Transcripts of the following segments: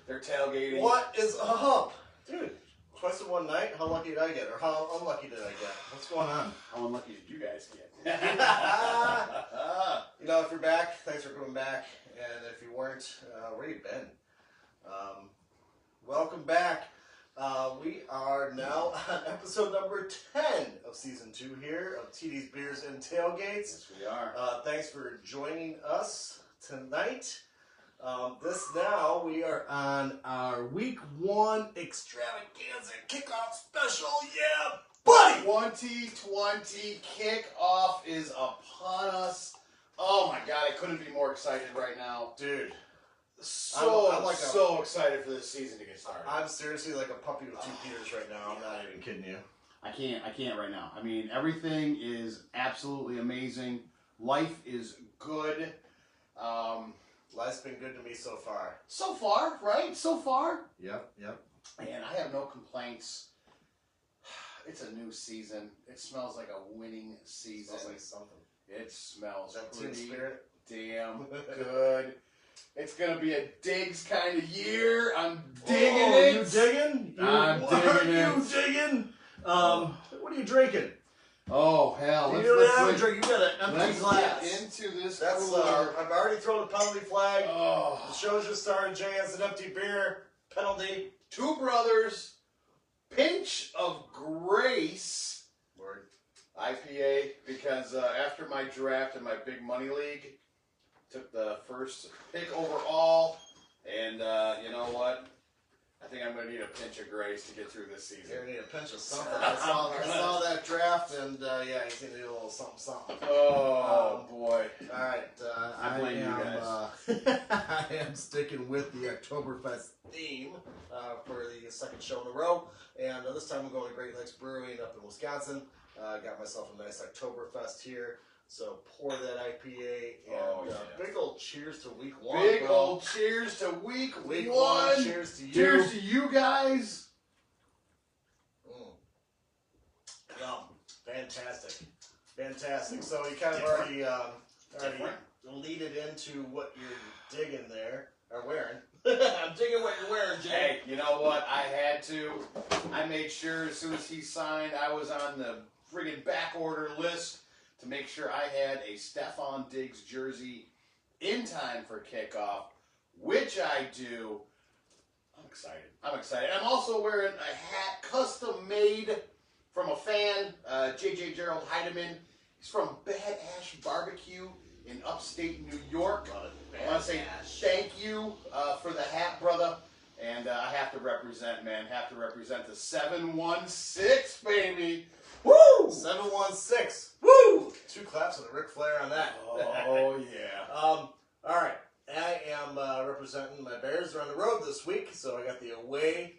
They're tailgating. What is up? Dude, twice in one night? How lucky did I get? Or how unlucky did I get? What's going on? How unlucky did you guys get? You know, if you're back, thanks for coming back. And if you weren't, where you been? Welcome back. We are now on episode number 10 of season 2 here of TD's Beers and Tailgates. Yes, we are. Thanks for joining us tonight. We are on our week 1 extravaganza kickoff special. Yeah, buddy! 2020 kickoff is upon us. Oh my God, I couldn't be more excited right now. Dude. So excited for this season to get started. I'm seriously like a puppy with 2 Peters right now. I'm not even kidding you. I can't right now. I mean, everything is absolutely amazing. Life is good. Life's been good to me so far. So far, right? So far. Yep. And I have no complaints. It's a new season. It smells like a winning season. Smells like something. It smells That pretty team spirit. damn good. It's gonna be a digs kind of year. I'm digging it. You digging? What are you digging? What are you drinking? Oh hell! You don't have a drink. You got an empty Let's glass. get into this. That's cooler. I've already thrown a penalty flag. Oh. The show's just started. Jay has an empty beer. Penalty. Two brothers. Pinch of Grace. Word. IPA, because after my draft in my big money league, took the first pick overall, and you know what? I think I'm going to need a pinch of Grace to get through this season. You're going to need a pinch of something. I saw that draft, and yeah, he's going to need a little something. Oh, boy. All right. I blame you guys. I am sticking with the Oktoberfest theme for the second show in a row, and this time I'm going to Great Lakes Brewing up in Wisconsin. Got myself a nice Oktoberfest here. So pour that IPA and big old cheers to week 1. Big old cheers to week 1. Cheers to you. Cheers to you guys. Yum. Fantastic. So you kind of already lead it into what you're digging there or wearing. I'm digging what you're wearing, Jay. Hey, you know what? I had to. I made sure as soon as he signed, I was on the friggin' back order list to make sure I had a Stephon Diggs jersey in time for kickoff, which I do. I'm excited. I'm also wearing a hat custom made from a fan, J.J. Gerald Heidemann. He's from Bad Ash Barbecue in upstate New York. I want to say thank you for the hat, brother. And I have to represent, man. The 716, baby. Woo! 716. Woo! 2 claps and a Ric Flair on that. Oh, yeah. All right. I am representing my Bears. They're on the road this week, so I got the away.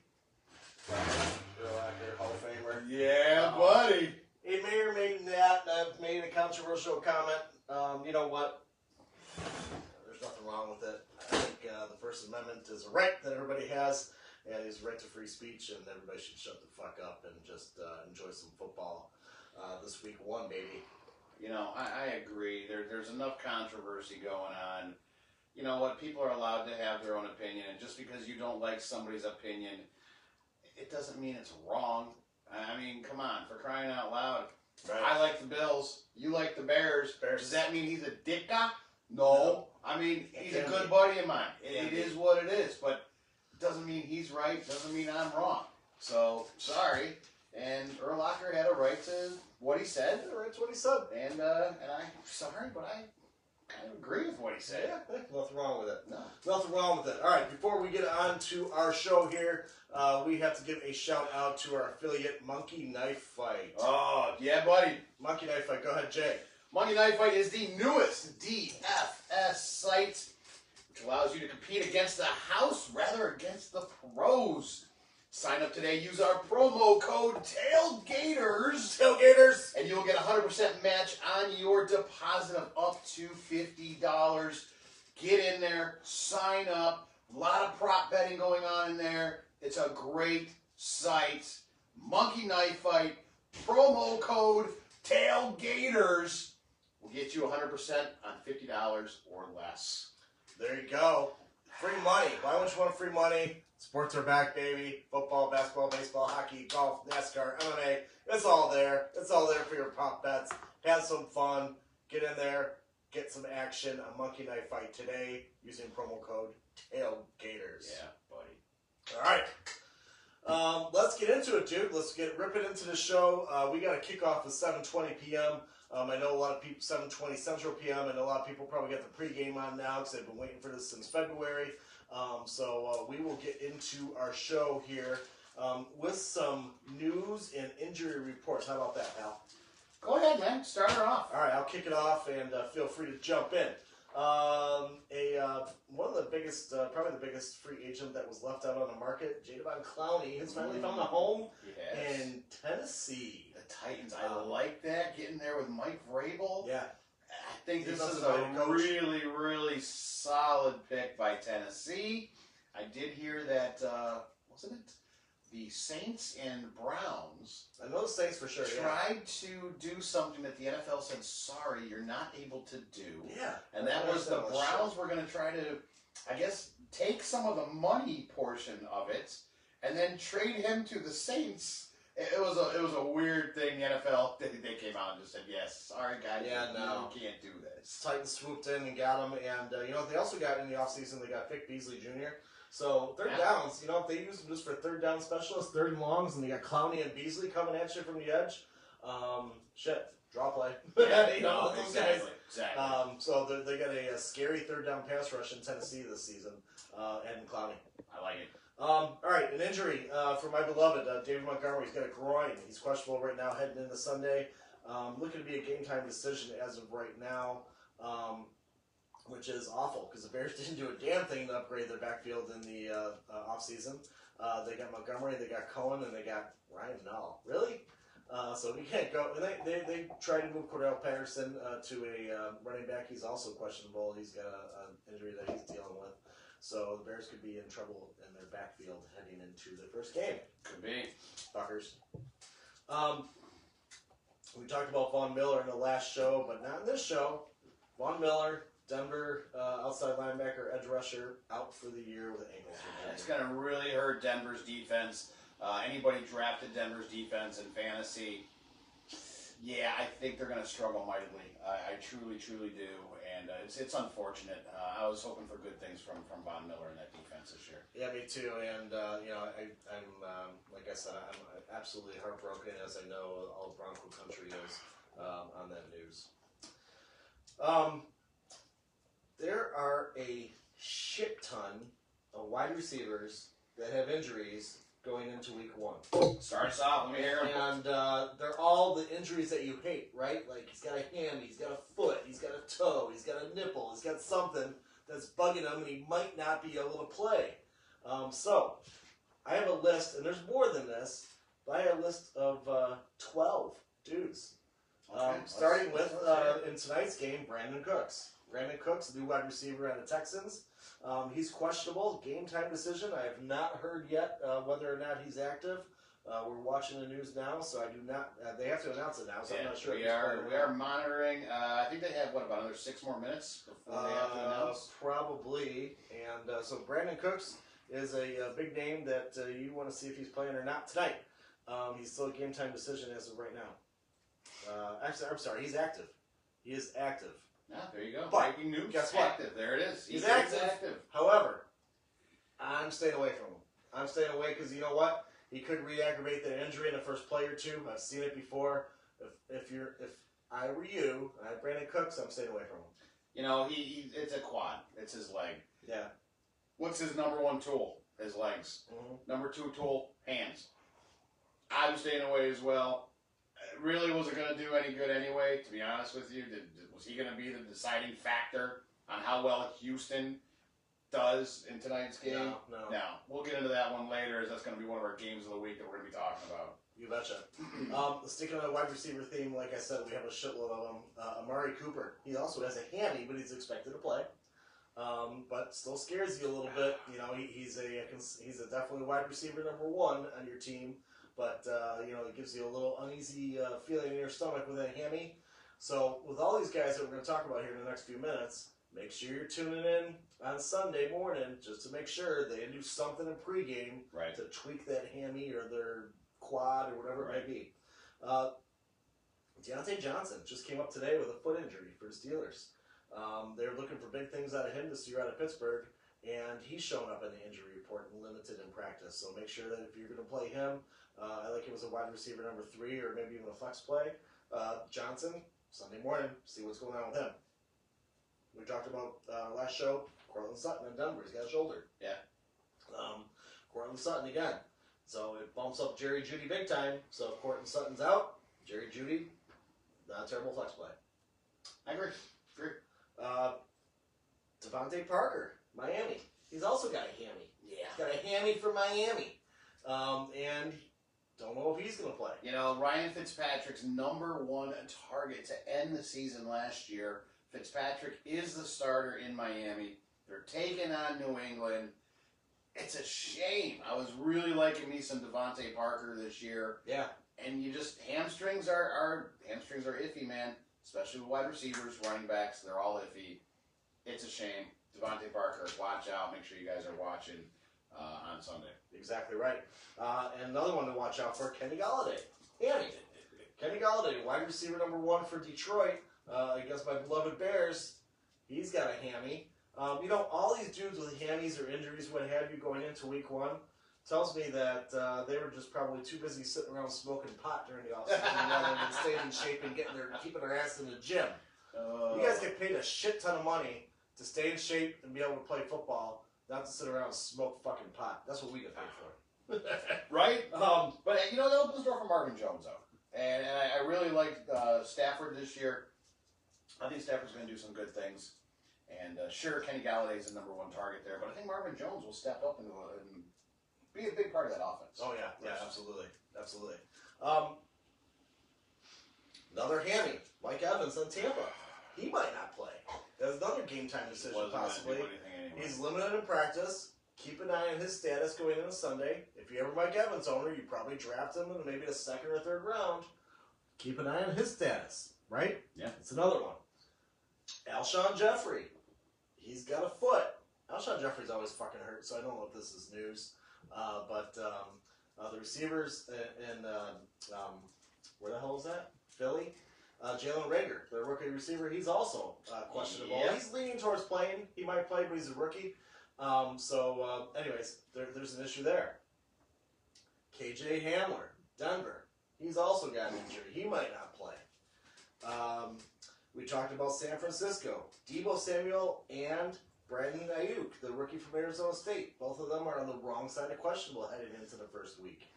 Hall of Famer. Yeah, buddy. He may or may not have made a controversial comment. You know what? There's nothing wrong with it. I think the First Amendment is a right that everybody has, and it's a right to free speech, and everybody should shut the fuck up and just enjoy some football this week 1, baby. You know, I agree. There's enough controversy going on. You know what? People are allowed to have their own opinion, and just because you don't like somebody's opinion, it doesn't mean it's wrong. I mean, come on, for crying out loud. Right. I like the Bills. You like the Bears. Does that mean he's a dick guy? No. I mean, he's a good buddy of mine. It is what it is, but it doesn't mean he's right. It doesn't mean I'm wrong. So, sorry. And Urlacher had a right to what he said. Right to what he said. And I'm sorry, but I kind of agree with what he said. Yeah, nothing wrong with it. No. Nothing wrong with it. All right, before we get on to our show here, we have to give a shout out to our affiliate, Monkey Knife Fight. Oh, yeah, buddy. Monkey Knife Fight. Go ahead, Jay. Monkey Knife Fight is the newest DFS site, which allows you to compete against the house, rather against the pros. Sign up today. Use our promo code TAILGATERS, and you'll get a 100% match on your deposit of up to $50. Get in there, sign up. A lot of prop betting going on in there. It's a great site. Monkey Knife Fight, promo code TAILGATERS will get you 100% on $50 or less. There you go. Free money? Why wouldn't you want free money? Sports are back, baby. Football, basketball, baseball, hockey, golf, NASCAR, MMA. It's all there. It's all there for your prop bets. Have some fun. Get in there. Get some action. A Monkey Knife fight today using promo code Tailgaters. Yeah, buddy. All right. Let's get into it, dude. Let's rip it into the show. We got a kickoff at 7:20 p.m. I know a lot of people, 7:20 Central p.m., and a lot of people probably got the pregame on now because they've been waiting for this since February. So we will get into our show here with some news and injury reports. How about that, Al? Go ahead, man. Start her off. All right, I'll kick it off, and feel free to jump in. One of the biggest, probably the biggest free agent that was left out on the market, Jadeveon Clowney, has finally found a home in Tennessee. The Titans. I like that, getting there with Mike Vrabel. Yeah. I think this Defensive is a minded coach. really, really solid pick by Tennessee. I did hear that, wasn't it? The Saints and Browns I know the Saints for sure. tried to do something that the NFL said, sorry, you're not able to do. Yeah. And that was the Browns were going to try to, I guess, take some of the money portion of it and then trade him to the Saints. It was a weird thing. The NFL, they came out and just said, yes, sorry, guys, you can't do this. Titans swooped in and got him. And, they also got in the offseason, they got Vic Beasley Jr. So third downs, if they use them just for third down specialists, third and longs, and they got Clowney and Beasley coming at you from the edge, draw play. Yeah, those guys. Exactly. So they got a scary third down pass rush in Tennessee this season, and Clowney. I like it. All right, an injury for my beloved David Montgomery. He's got a groin. He's questionable right now heading into Sunday. Looking to be a game time decision as of right now. Which is awful because the Bears didn't do a damn thing to upgrade their backfield in the offseason. They got Montgomery, they got Cohen, and they got Ryan Null. Really? So we can't go. And they tried to move Cordell Patterson to a running back. He's also questionable. He's got an injury that he's dealing with. So the Bears could be in trouble in their backfield heading into the first game. Could be. Fuckers. We talked about Von Miller in the last show, but not in this show. Von Miller, Denver outside linebacker, edge rusher, out for the year with an ankle surgery. It's going to really hurt Denver's defense. Anybody drafted Denver's defense in fantasy, yeah, I think they're going to struggle mightily. I truly, truly do, and it's unfortunate. I was hoping for good things from Von Miller in that defense this year. Yeah, me too, and I'm like I said, I'm absolutely heartbroken, as I know all Bronco country is on that news. There are a shit ton of wide receivers that have injuries going into week 1. Start us off. Let me hear them. And they're all the injuries that you hate, right? Like he's got a hand, he's got a foot, he's got a toe, he's got a nipple, he's got something that's bugging him, and he might not be able to play. So I have a list, and there's more than this, but I have a list of 12 dudes. Okay, starting with, in tonight's game, Brandon Cooks. Brandon Cooks, new wide receiver on the Texans. He's questionable. Game time decision. I have not heard yet whether or not he's active. We're watching the news now, so I do not. They have to announce it now, so I'm not sure. We are monitoring. I think they have about another 6 more minutes before they have to announce. Probably. And so Brandon Cooks is a big name that you want to see if he's playing or not tonight. He's still a game time decision as of right now. Actually, I'm sorry. He's active. He is active. Yeah, there you go. But breaking news. guess what? Active. There it is. He's active. However, I'm staying away from him. I'm staying away because you know what? He could re-aggravate the injury in the first play or two. I've seen it before. If I were you, I had Brandon Cooks, I'm staying away from him. You know, it's a quad. It's his leg. Yeah. What's his number one tool? His legs. Mm-hmm. Number 2 tool, hands. I'm staying away as well. It really wasn't going to do any good anyway, to be honest with you. Was he going to be the deciding factor on how well Houston does in tonight's game? No. We'll get into that one later, as that's going to be one of our games of the week that we're going to be talking about. You betcha. Sticking on the wide receiver theme, like I said, we have a shitload of them. Amari Cooper, he also has a hammy, but he's expected to play. But still scares you a little bit. You know, he's a definitely wide receiver number 1 on your team. But, it gives you a little uneasy feeling in your stomach with that hammy. So, with all these guys that we're going to talk about here in the next few minutes, make sure you're tuning in on Sunday morning just to make sure they do something in pregame Right. to tweak that hammy or their quad or whatever it may be. Deontay Johnson just came up today with a foot injury for the Steelers. They're looking for big things out of him this year out of Pittsburgh, and he's shown up in the injury report and limited in practice. So make sure that if you're going to play him, I like him as a wide receiver number 3 or maybe even a flex play. Johnson, Sunday morning, see what's going on with him. We talked about last show, Cortland Sutton in Denver. He's got a shoulder. Yeah. Cortland Sutton again. So it bumps up Jerry Jeudy big time. So if Cortland Sutton's out, Jerry Jeudy, not a terrible flex play. I agree. Devontae Parker, Miami. He's also got a hammy. Yeah. He's got a hammy for Miami. And don't know if he's going to play. You know, Ryan Fitzpatrick's #1 target to end the season last year. Fitzpatrick is the starter in Miami. They're taking on New England. It's a shame. I was really liking me some Devontae Parker this year. Yeah. And you just hamstrings are iffy, man. Especially with wide receivers, running backs, they're all iffy. It's a shame. Devontae Parker, watch out. Make sure you guys are watching on Sunday. Exactly right. And another one to watch out for, Kenny Galladay. Kenny Galladay, wide receiver #1 for Detroit against my beloved Bears. He's got a hammy. You know, all these dudes with hammies or injuries, what have you, going into week 1, tells me that they were just probably too busy sitting around smoking pot during the offseason rather than staying in shape and keeping their ass in the gym. You guys get paid a shit ton of money to stay in shape and be able to play football, not to sit around and smoke fucking pot. That's what we get paid for. Right? But, you know, that opens the door for Marvin Jones, though. And I really liked Stafford this year. I think Stafford's going to do some good things. And sure, Kenny Galladay is the #1 target there, but I think Marvin Jones will step up and be a big part of that offense. Oh, yeah. Yeah, absolutely. Absolutely. Another hammy, Mike Evans on Tampa. He might not play. That's another game time decision, possibly. He's limited in practice. Keep an eye on his status going into Sunday. If you're ever Mike Evans owner, you probably draft him in maybe the 2nd or 3rd round. Keep an eye on his status, right? Yeah. It's another one. Alshon Jeffrey. He's got a foot. Alshon Jeffrey's always fucking hurt, so I don't know if this is news. But the receivers in where the hell is that? Philly? Jalen Reagor, the rookie receiver, he's also questionable. Yeah. He's leaning towards playing. He might play, but he's a rookie. Anyways, there's an issue there. KJ Hamler, Denver. He's also got an injury. He might not play. We talked about San Francisco. Deebo Samuel and Brandon Ayuk, the rookie from Arizona State. Both of them are on the wrong side of questionable heading into the first week.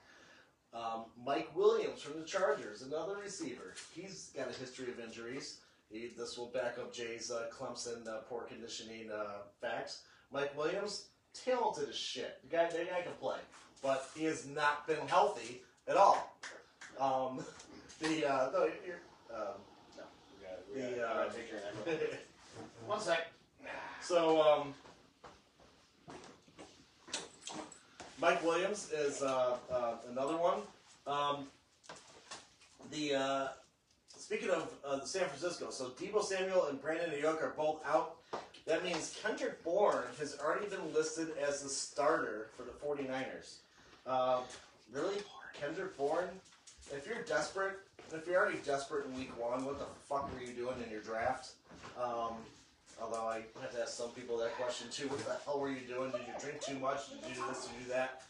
Mike Williams from the Chargers, another receiver. He's got a history of injuries. This will back up Jay's Clemson poor conditioning facts. Mike Williams, talented as shit. The guy can play, but he has not been healthy at all. We gotta take care of that. One sec. So, Mike Williams is another one. Speaking of the San Francisco, so Deebo Samuel and Brandon Ayuk are both out. That means Kendrick Bourne has already been listed as the starter for the 49ers. Really? Kendrick Bourne? If you're desperate, if you're already desperate in week 1, what the fuck were you doing in your draft? Although I have to ask some people that question too. What the hell were you doing? Did you drink too much? Did you do this? Did you do that?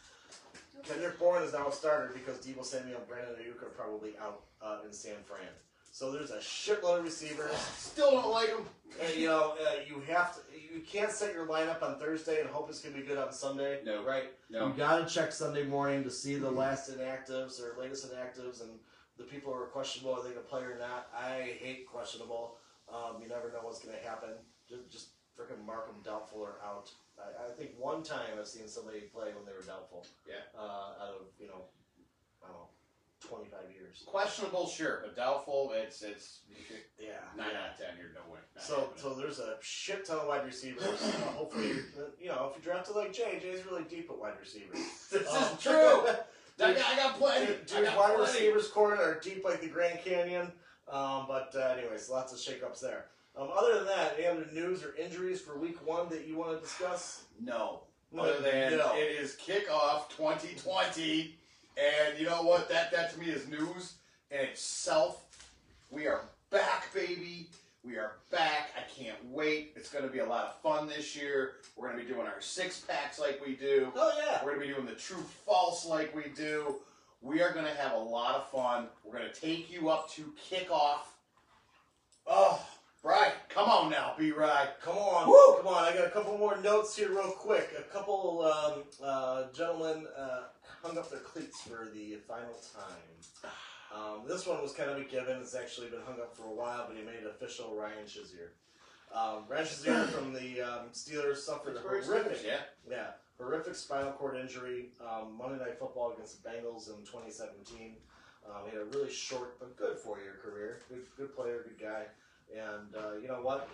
Kendrick Bourne is now a starter because Deebo Samuel and Brandon Ayuk are probably out in San Fran. So there's a shitload of receivers. Still don't like him. And, you can't set your lineup on Thursday and hope it's going to be good on Sunday. No. Right? No. You got to check Sunday morning to see the last inactives or latest inactives and the people who are questionable, are they going to play or not. I hate questionable. You never know what's going to happen. Just freaking mark them doubtful or out. I think one time I've seen somebody play when they were doubtful. Yeah. Out of, I don't know, 25 years. Questionable, sure, but doubtful, it's Yeah. 9 out of 10 here, no way. So there's a shit ton of wide receivers. Hopefully, if you drafted like Jay's really deep at wide receivers. This is true. I got plenty. Dude, wide receivers core are deep like the Grand Canyon. Anyways, lots of shakeups there. Other than that, any other news or injuries for week 1 that you want to discuss? No. Other than it is kickoff 2020, and you know what? That to me is news in itself. We are back, baby. We are back. I can't wait. It's going to be a lot of fun this year. We're going to be doing our 6-packs like we do. Oh, yeah. We're going to be doing the true false like we do. We are going to have a lot of fun. We're going to take you up to kickoff. Oh, Brian, come on now, B-Ride. Come on. Woo! Come on. I got a couple more notes here real quick. A couple gentlemen hung up their cleats for the final time. This one was kind of a given. It's actually been hung up for a while, but he made it official. Ryan Shazier. Ryan Shazier from the Steelers suffered a horrific spinal cord injury Monday Night Football against the Bengals in 2017. He had a really short but good 4-year career. Good player, good guy. And you know what?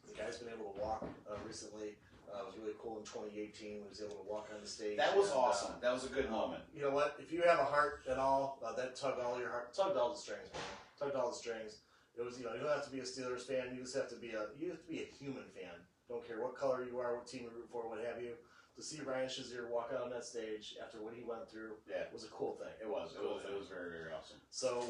The guy's been able to walk recently. It was really cool in 2018 when he was able to walk on the stage. That was awesome. That was a good moment. You know what? If you have a heart at all, that tugged all your heart, tugged all the strings, man. Tugged all the strings. It was, you don't have to be a Steelers fan. You just have to be a human fan. Don't care what color you are, what team you root for, what have you. To see Ryan Shazier walk out on that stage after what he went through, was a cool thing. It was very, very awesome. So,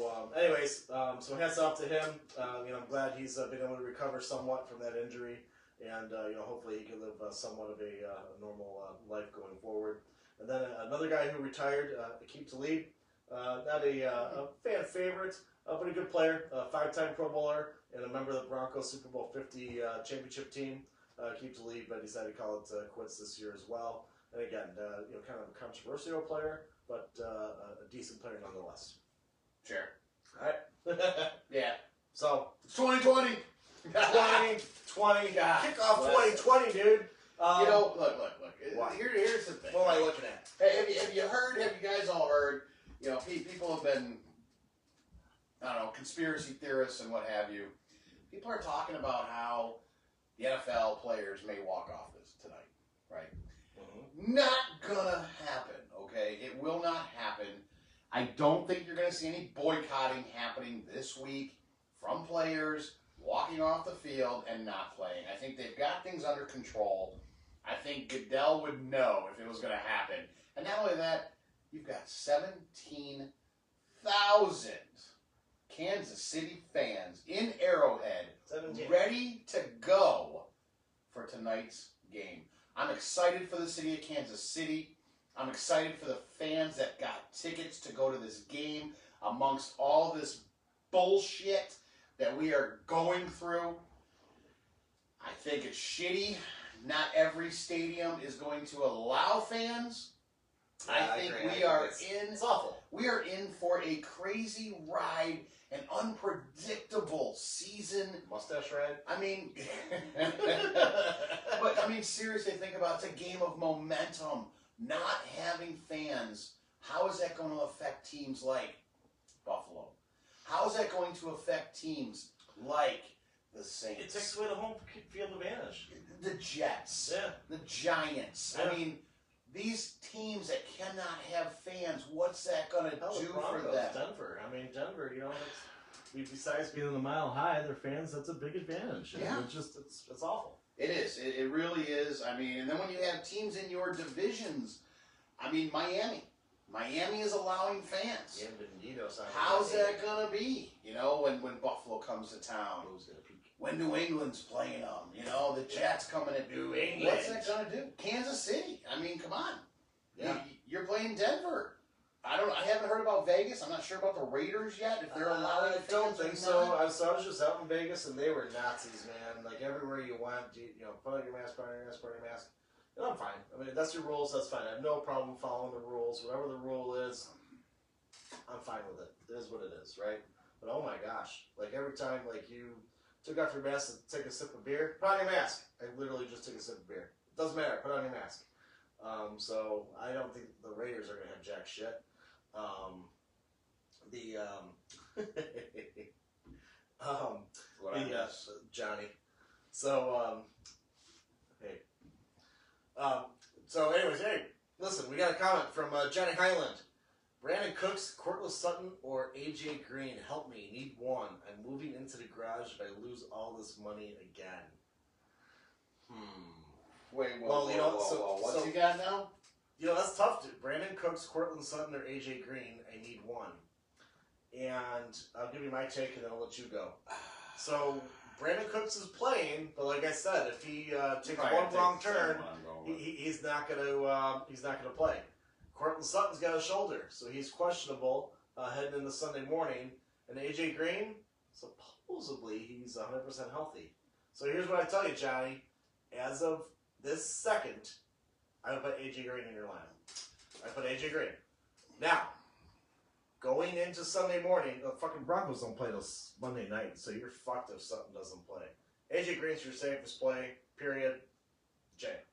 so hats off to him. I'm glad he's been able to recover somewhat from that injury, and hopefully he can live somewhat of a normal life going forward. And then another guy who retired, Aqib Talib, not a fan favorite, but a good player, 5-time Pro Bowler, and a member of the Broncos Super Bowl 50 championship team. Aqib Talib decided to call it quits this year as well. And again, kind of a controversial player, but a decent player nonetheless. Sure. All right. Yeah. So it's 2020. 2020. God, Kickoff 2020, dude. Look. Here's the thing. What am I looking at? Hey, have you guys all heard? People have been, I don't know, conspiracy theorists and what have you. People are talking about how the NFL players may walk off this tonight, right? Mm-hmm. Not gonna happen, okay? It will not happen. I don't think you're gonna see any boycotting happening this week from players walking off the field and not playing. I think they've got things under control. I think Goodell would know if it was gonna happen. And not only that, you've got 17,000 Kansas City fans in Arrowhead 17. ready to go for tonight's game. I'm excited for the city of Kansas City. I'm excited for the fans that got tickets to go to this game amongst all this bullshit that we are going through. I think it's shitty. Not every stadium is going to allow fans. I think we are in. It's awful. We are in for a crazy ride, an unpredictable season. Mustache ride. I mean, seriously, think about it's a game of momentum. Not having fans, how is that going to affect teams like Buffalo? How is that going to affect teams like the Saints? It takes away the home field advantage. The Jets. Yeah. The Giants. Yeah. I mean, these teams that cannot have fans, what's that going to do for them? Denver. I mean, Denver, besides being in the Mile High, their fans, that's a big advantage. Yeah. It's awful. It is. It really is. I mean, and then when you have teams in your divisions, I mean, Miami. Miami is allowing fans. How's that going to be? When Buffalo comes to town. Who's going to peak? When New England's playing them. The Jets coming to New England. What's that going to do? Kansas City. I mean, come on. Yeah. You're playing Denver. I haven't heard about Vegas. I'm not sure about the Raiders yet, if they're allowing fans. I don't think so. I was just out in Vegas, and they were Nazis, man. Like, everywhere you went, put on your mask, put on your mask, put on your mask. And I'm fine. I mean, that's your rules, that's fine. I have no problem following the rules. Whatever the rule is, I'm fine with it. It is what it is, right? But oh my gosh. Like, every time, you took off your mask to take a sip of beer, put on your mask. I literally just took a sip of beer. It doesn't matter. Put on your mask. So I don't think the Raiders are going to have jack shit. Johnny. So, hey. So anyways, hey, listen, we got a comment from Johnny Highland. Brandon Cooks, Cortland Sutton, or AJ Green? Help me. Need one. I'm moving into the garage if I lose all this money again. Wait, Well, you know, so what's he got now? You know, that's tough, dude. Brandon Cooks, Cortland Sutton, or AJ Green? I need one. And I'll give you my take, and then I'll let you go. So Brandon Cooks is playing, but like I said, if he takes one wrong turn, he's not gonna play. Cortland Sutton's got a shoulder, so he's questionable heading into Sunday morning. And AJ Green, supposedly he's 100% healthy. So here's what I tell you, Johnny. As of this second, I would put AJ Green in your lineup. I put AJ Green. Now, going into Sunday morning, the fucking Broncos don't play till Monday night, so you're fucked if Sutton doesn't play. AJ Green's your safest play, period. Jay.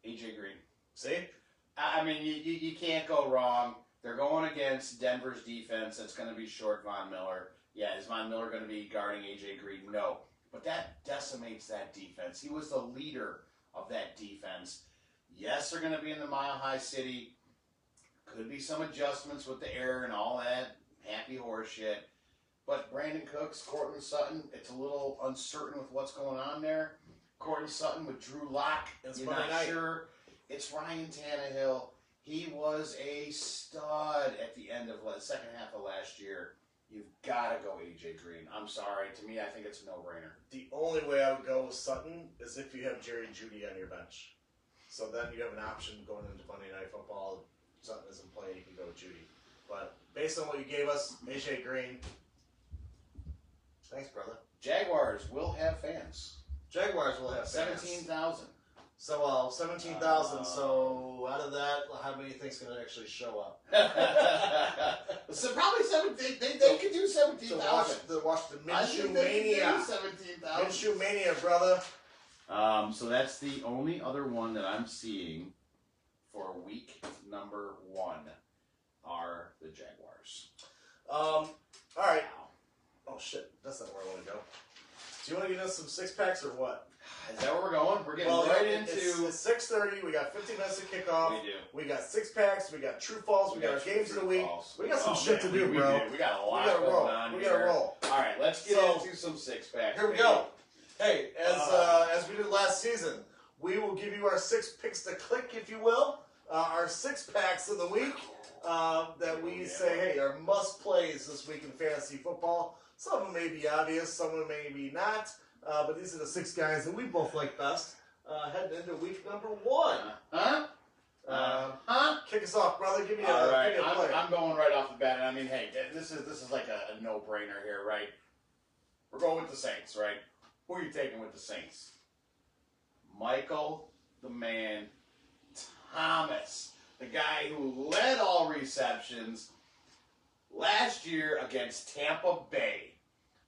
AJ Green. See? I mean, you can't go wrong. They're going against Denver's defense. It's going to be short Von Miller. Yeah, is Von Miller going to be guarding AJ Green? No. But that decimates that defense. He was the leader of that defense. Yes, they're going to be in the Mile High City. Could be some adjustments with the air and all that happy horse shit. But Brandon Cooks, Cortland Sutton, it's a little uncertain with what's going on there. Cortland Sutton with Drew Lock, you're not sure. It's Ryan Tannehill. He was a stud at the end of the second half of last year. You've got to go AJ Green. I'm sorry. To me, I think it's a no-brainer. The only way I would go with Sutton is if you have Jerry Jeudy on your bench. So then you have an option going into Monday Night Football. If Sutton isn't playing, you can go with Jeudy. But based on what you gave us, AJ Green. Thanks, brother. Jaguars will have fans. Jaguars will have 17,000. So 17,000. So out of that, how many think is going to actually show up? So probably 17. They could do 17,000. To watch the Minshew Mania. 17,000. Minshew Mania, brother. So that's the only other one that I'm seeing for week number 1 are the Jaguars. All right. Oh shit, that's not where I want to go. Do you want to get us some 6-packs or what? Is that where we're going? We're getting right into... It's 6:30. We got 15 minutes to kick off. We do. We got 6-packs. We got true false. We got our games of the week. We got some shit to do, we bro. We got a lot going on We here. gotta roll. All right, let's get into some 6-packs. Here we go. Hey, as we did last season, we will give you our 6 picks to click, if you will. Our 6-packs of the week that we say, hey, are must plays this week in fantasy football. Some of them may be obvious, some of them may be not. But these are the 6 guys that we both like best heading into week number 1. Kick us off, brother. Give me a All right, play. I'm going right off the bat, and I mean, hey, this is like a no-brainer here, right? We're going with the Saints, right? Who are you taking with the Saints? Michael, the man, Thomas, the guy who led all receptions last year against Tampa Bay.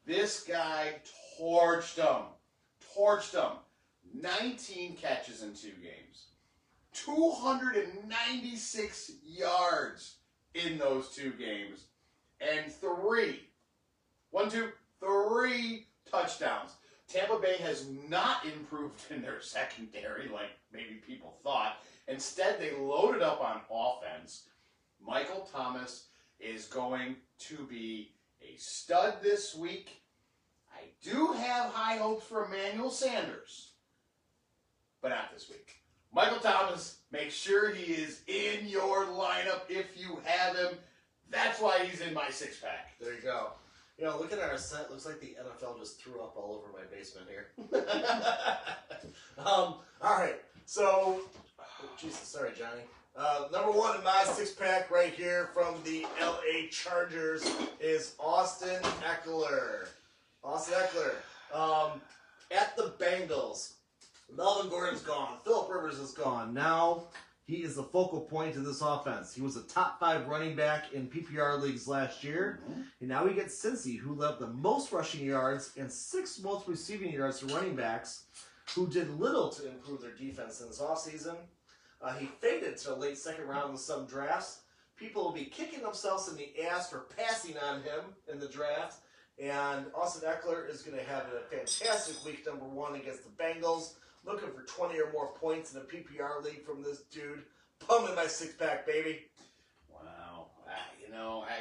This guy torched them. 19 catches in 2 games. 296 yards in those 2 games. And 3 touchdowns. Tampa Bay has not improved in their secondary like maybe people thought. Instead, they loaded up on offense. Michael Thomas is going to be a stud this week. I do have high hopes for Emmanuel Sanders, but not this week. Michael Thomas, make sure he is in your lineup if you have him. That's why he's in my 6-pack. There you go. You know, looking at our set, looks like the NFL just threw up all over my basement here. All right. So, Jesus, sorry, Johnny. Number 1 in my 6-pack right here from the LA Chargers is Austin Eckler. At the Bengals. Melvin Gordon's gone. Phillip Rivers is gone. Now he is the focal point of this offense. He was a top 5 running back in PPR leagues last year. And now he gets Cincy, who led the most rushing yards and 6th most receiving yards to running backs, who did little to improve their defense in this offseason. He faded to the late 2nd round in some drafts. People will be kicking themselves in the ass for passing on him in the draft. And Austin Eckler is going to have a fantastic week number 1 against the Bengals. Looking for 20 or more points in a PPR league from this dude. Pumping my 6-pack, baby.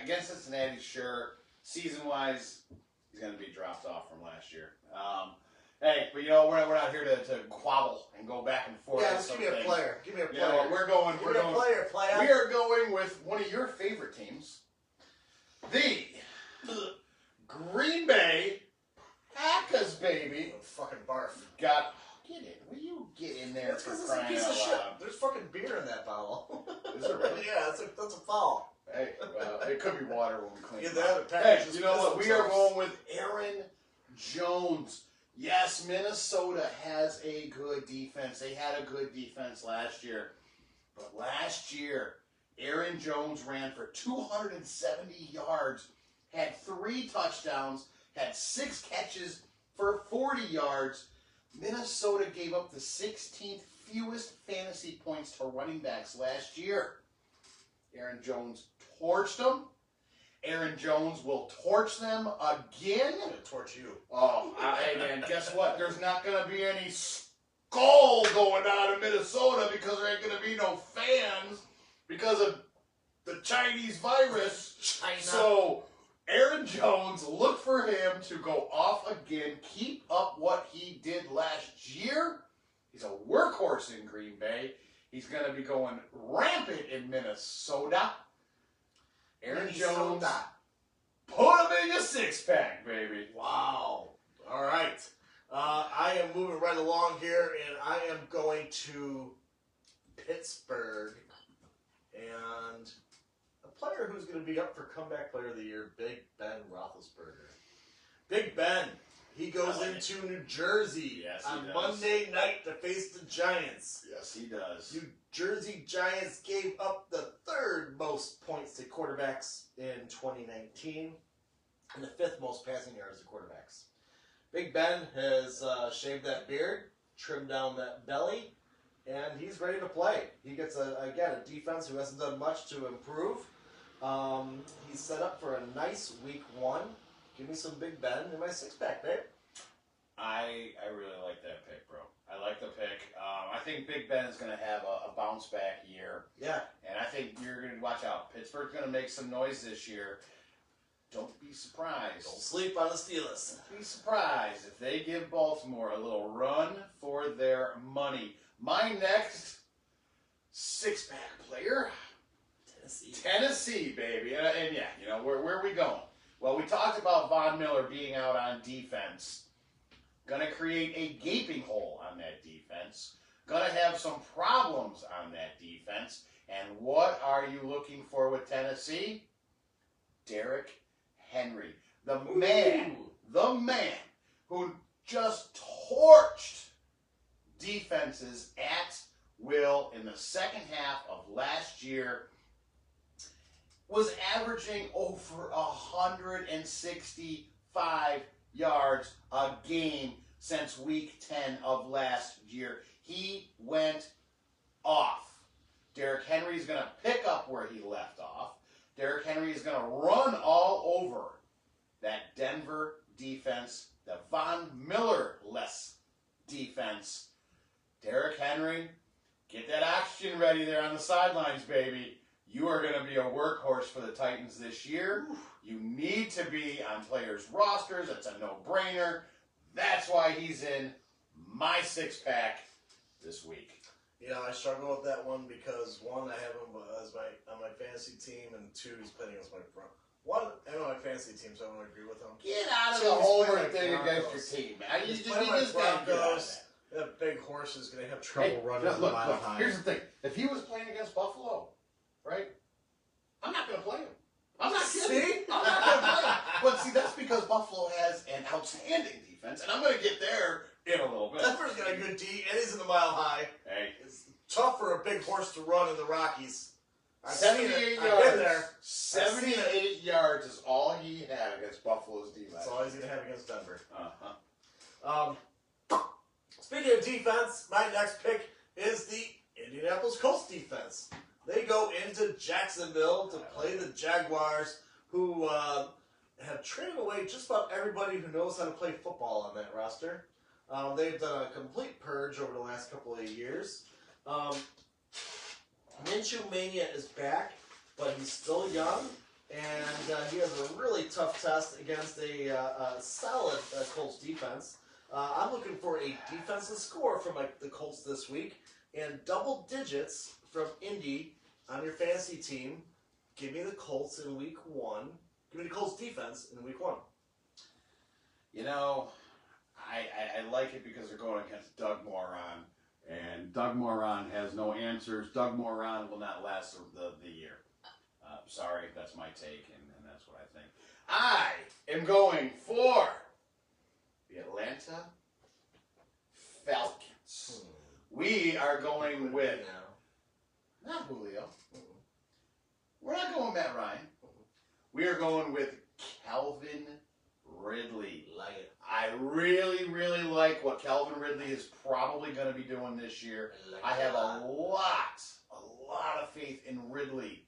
against Cincinnati, sure. Season-wise, he's going to be dropped off from last year. Hey, but we're not here to quabble and go back and forth. Yeah, just give me a player. Give me a player. We are going with one of your favorite teams, the Green Bay Packers, baby. Fucking barf. Get in. Will you get in there That's for because it's a crying piece out of shit. loud? There's fucking beer in that bottle. Is there really? Yeah, that's a foul. Hey, it could be water when we clean it Either up. that or Hey, packages you know what? We are themselves. going with Aaron Jones. Yes, Minnesota has a good defense. They had a good defense last year. But last year, Aaron Jones ran for 270 yards, had 3 touchdowns, had 6 catches for 40 yards. Minnesota gave up the 16th fewest fantasy points to running backs last year. Aaron Jones torched them. Aaron Jones will torch them again. I'm gonna torch you. Oh, hey man, guess what? There's not going to be any skull going on in Minnesota because there ain't going to be no fans because of the Chinese virus. China. So, Aaron Jones, look for him to go off again. Keep up what he did last year. He's a workhorse in Green Bay. He's going to be going rampant in Minnesota. Aaron Jones, put him in your 6-pack, baby. Wow. All right. I am moving right along here, and I am going to Pittsburgh. And a player who's going to be up for Comeback Player of the Year, Big Ben Roethlisberger. Big Ben, he goes into New Jersey on Monday night to face the Giants. Yes, he does. New Jersey Giants gave up the 3rd most points to quarterbacks in 2019 and the 5th most passing yards to quarterbacks. Big Ben has shaved that beard, trimmed down that belly, and he's ready to play. He gets, a defense who hasn't done much to improve. He's set up for a nice week 1. Give me some Big Ben in my 6-pack, babe. I really like that pick, bro. I like the pick. I think Big Ben is going to have a bounce back year. Yeah. And I think you're going to watch out. Pittsburgh's going to make some noise this year. Don't be surprised. Don't sleep on the Steelers. Don't be surprised if they give Baltimore a little run for their money. My next 6-pack player, Tennessee, baby. And yeah, where are we going? Well, we talked about Von Miller being out on defense. Going to create a gaping hole on that defense. Going to have some problems on that defense. And what are you looking for with Tennessee? Derrick Henry. The man who just torched defenses at will in the second half of last year, was averaging over 165 yards a game since week 10 of last year. He went off. Derrick Henry is going to pick up where he left off. Derrick Henry is going to run all over that Denver defense, the Von Miller-less defense. Derrick Henry, get that oxygen ready there on the sidelines, baby. You are going to be a workhorse for the Titans this year. You need to be on players' rosters. It's a no-brainer. That's why he's in my 6-pack this week. Yeah, I struggle with that one because, 1, I have him as on my fantasy team, and 2, he's playing against my front. 1, I have on my fantasy team, so I don't agree with him. Get out of 2, the he's homer playing thing my against Broncos. your team, man. You He's just playing my gotta get out of Broncos. that. That big horse is going to have trouble running look, a mile high. here's the thing. If he was playing against Buffalo, right, I'm not going to play him. I'm not kidding. See? I'm not going to play him. But see, that's because Buffalo has an outstanding defense, and I'm going to get there in a little bit. Denver's got a good D, and he's in the mile high. Hey. It's tough for a big horse to run in the Rockies. I've 78 seen it. yards. I've been there. 78 yards is all he had against Buffalo's D. That's all he's going to have against Denver. Uh-huh. Speaking of defense, my next pick is the Indianapolis Colts defense. They go into Jacksonville to play the Jaguars, who have traded away just about everybody who knows how to play football on that roster. They've done a complete purge over the last couple of years. Minshew Mania is back, but he's still young. and he has a really tough test against a solid Colts defense. I'm looking for a defensive score from the Colts this week, and double digits from Indy on your fantasy team. Give me the Colts in week 1. Give me the Colts defense in week 1. You know, I like it because they're going against Doug Moron, and Doug Moron has no answers. Doug Moron will not last the year. Sorry, that's my take, and that's what I think. I am going for the Atlanta Falcons. We are going with not Julio. We're not going Matt Ryan. We are going with Calvin Ridley. Like it. I really, really like what Calvin Ridley is probably going to be doing this year. I have a lot of faith in Ridley.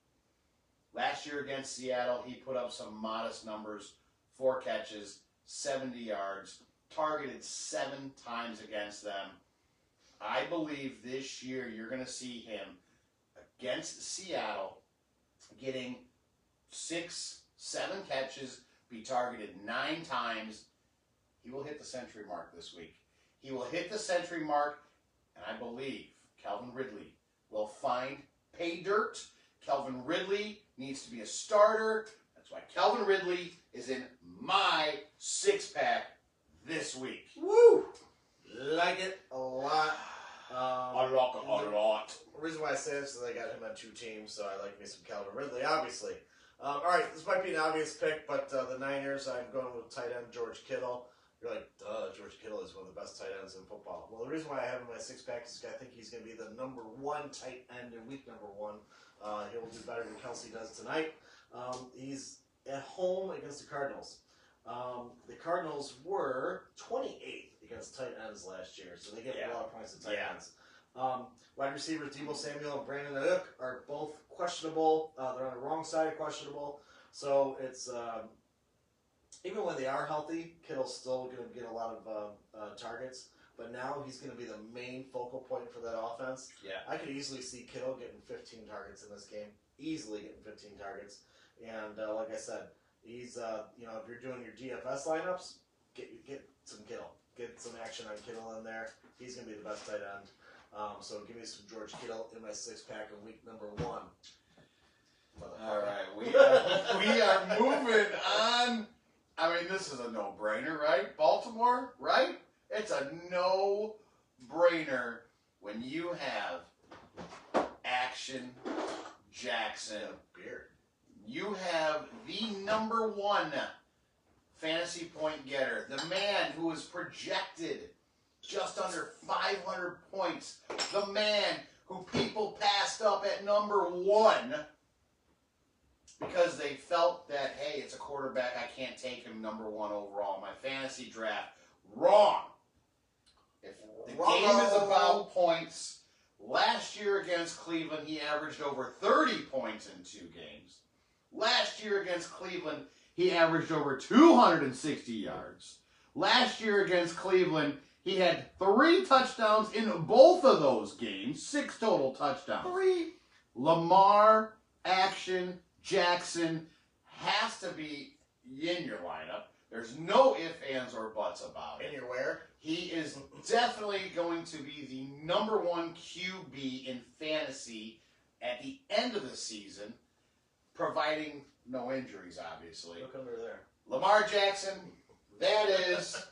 Last year against Seattle, he put up some modest numbers. 4 catches, 70 yards, targeted 7 times against them. I believe this year you're going to see him against Seattle getting 6, 7 catches, be targeted 9 times. He will hit the century mark this week. He will hit the century mark, and I believe Calvin Ridley will find pay dirt. Calvin Ridley needs to be a starter. That's why Calvin Ridley is in my 6-pack this week. Woo! Like it a lot. I like it a lot. The reason why I say this is I got him on 2 teams, so I like me some Calvin Ridley, obviously. All right, this might be an obvious pick, but the Niners, I'm going with tight end George Kittle. You're like, duh, George Kittle is one of the best tight ends in football. Well, the reason why I have him in my 6-pack is I think he's going to be the number 1 tight end in week number 1. He'll do better than Kelsey does tonight. He's at home against the Cardinals. The Cardinals were 28th against tight ends last year, so they get a lot of points to tight ends. Wide receivers Deebo Samuel and Brandon Ayuk are both questionable. They're on the wrong side of questionable. So it's even when they are healthy, Kittle's still going to get a lot of targets. But now he's going to be the main focal point for that offense. Yeah. I could easily see Kittle getting 15 targets in this game. Easily getting 15 targets. And like I said, he's if you're doing your DFS lineups, get some Kittle. Get some action on Kittle in there. He's going to be the best tight end. So give me some George Kittle in my 6-pack in week number 1. All right, we are moving on. I mean, this is a no-brainer, right? Baltimore, right? It's a no-brainer when you have Action Jackson. Beer. You have the number 1 fantasy point getter, the man who is projected just under 500 points, the man who people passed up at number 1 because they felt that, hey, it's a quarterback, I can't take him number 1 overall in my fantasy draft. Wrong. If the game is about points, last year against Cleveland, he averaged over 30 points in 2 games. Last year against Cleveland, he averaged over 260 yards. Last year against Cleveland, he had 3 touchdowns in both of those games, 6 total touchdowns. 3. Lamar, Action, Jackson has to be in your lineup. There's no ifs, ands, or buts about it. In your where? He is definitely going to be the number 1 QB in fantasy at the end of the season, providing no injuries, obviously. Look under there. Lamar Jackson, that is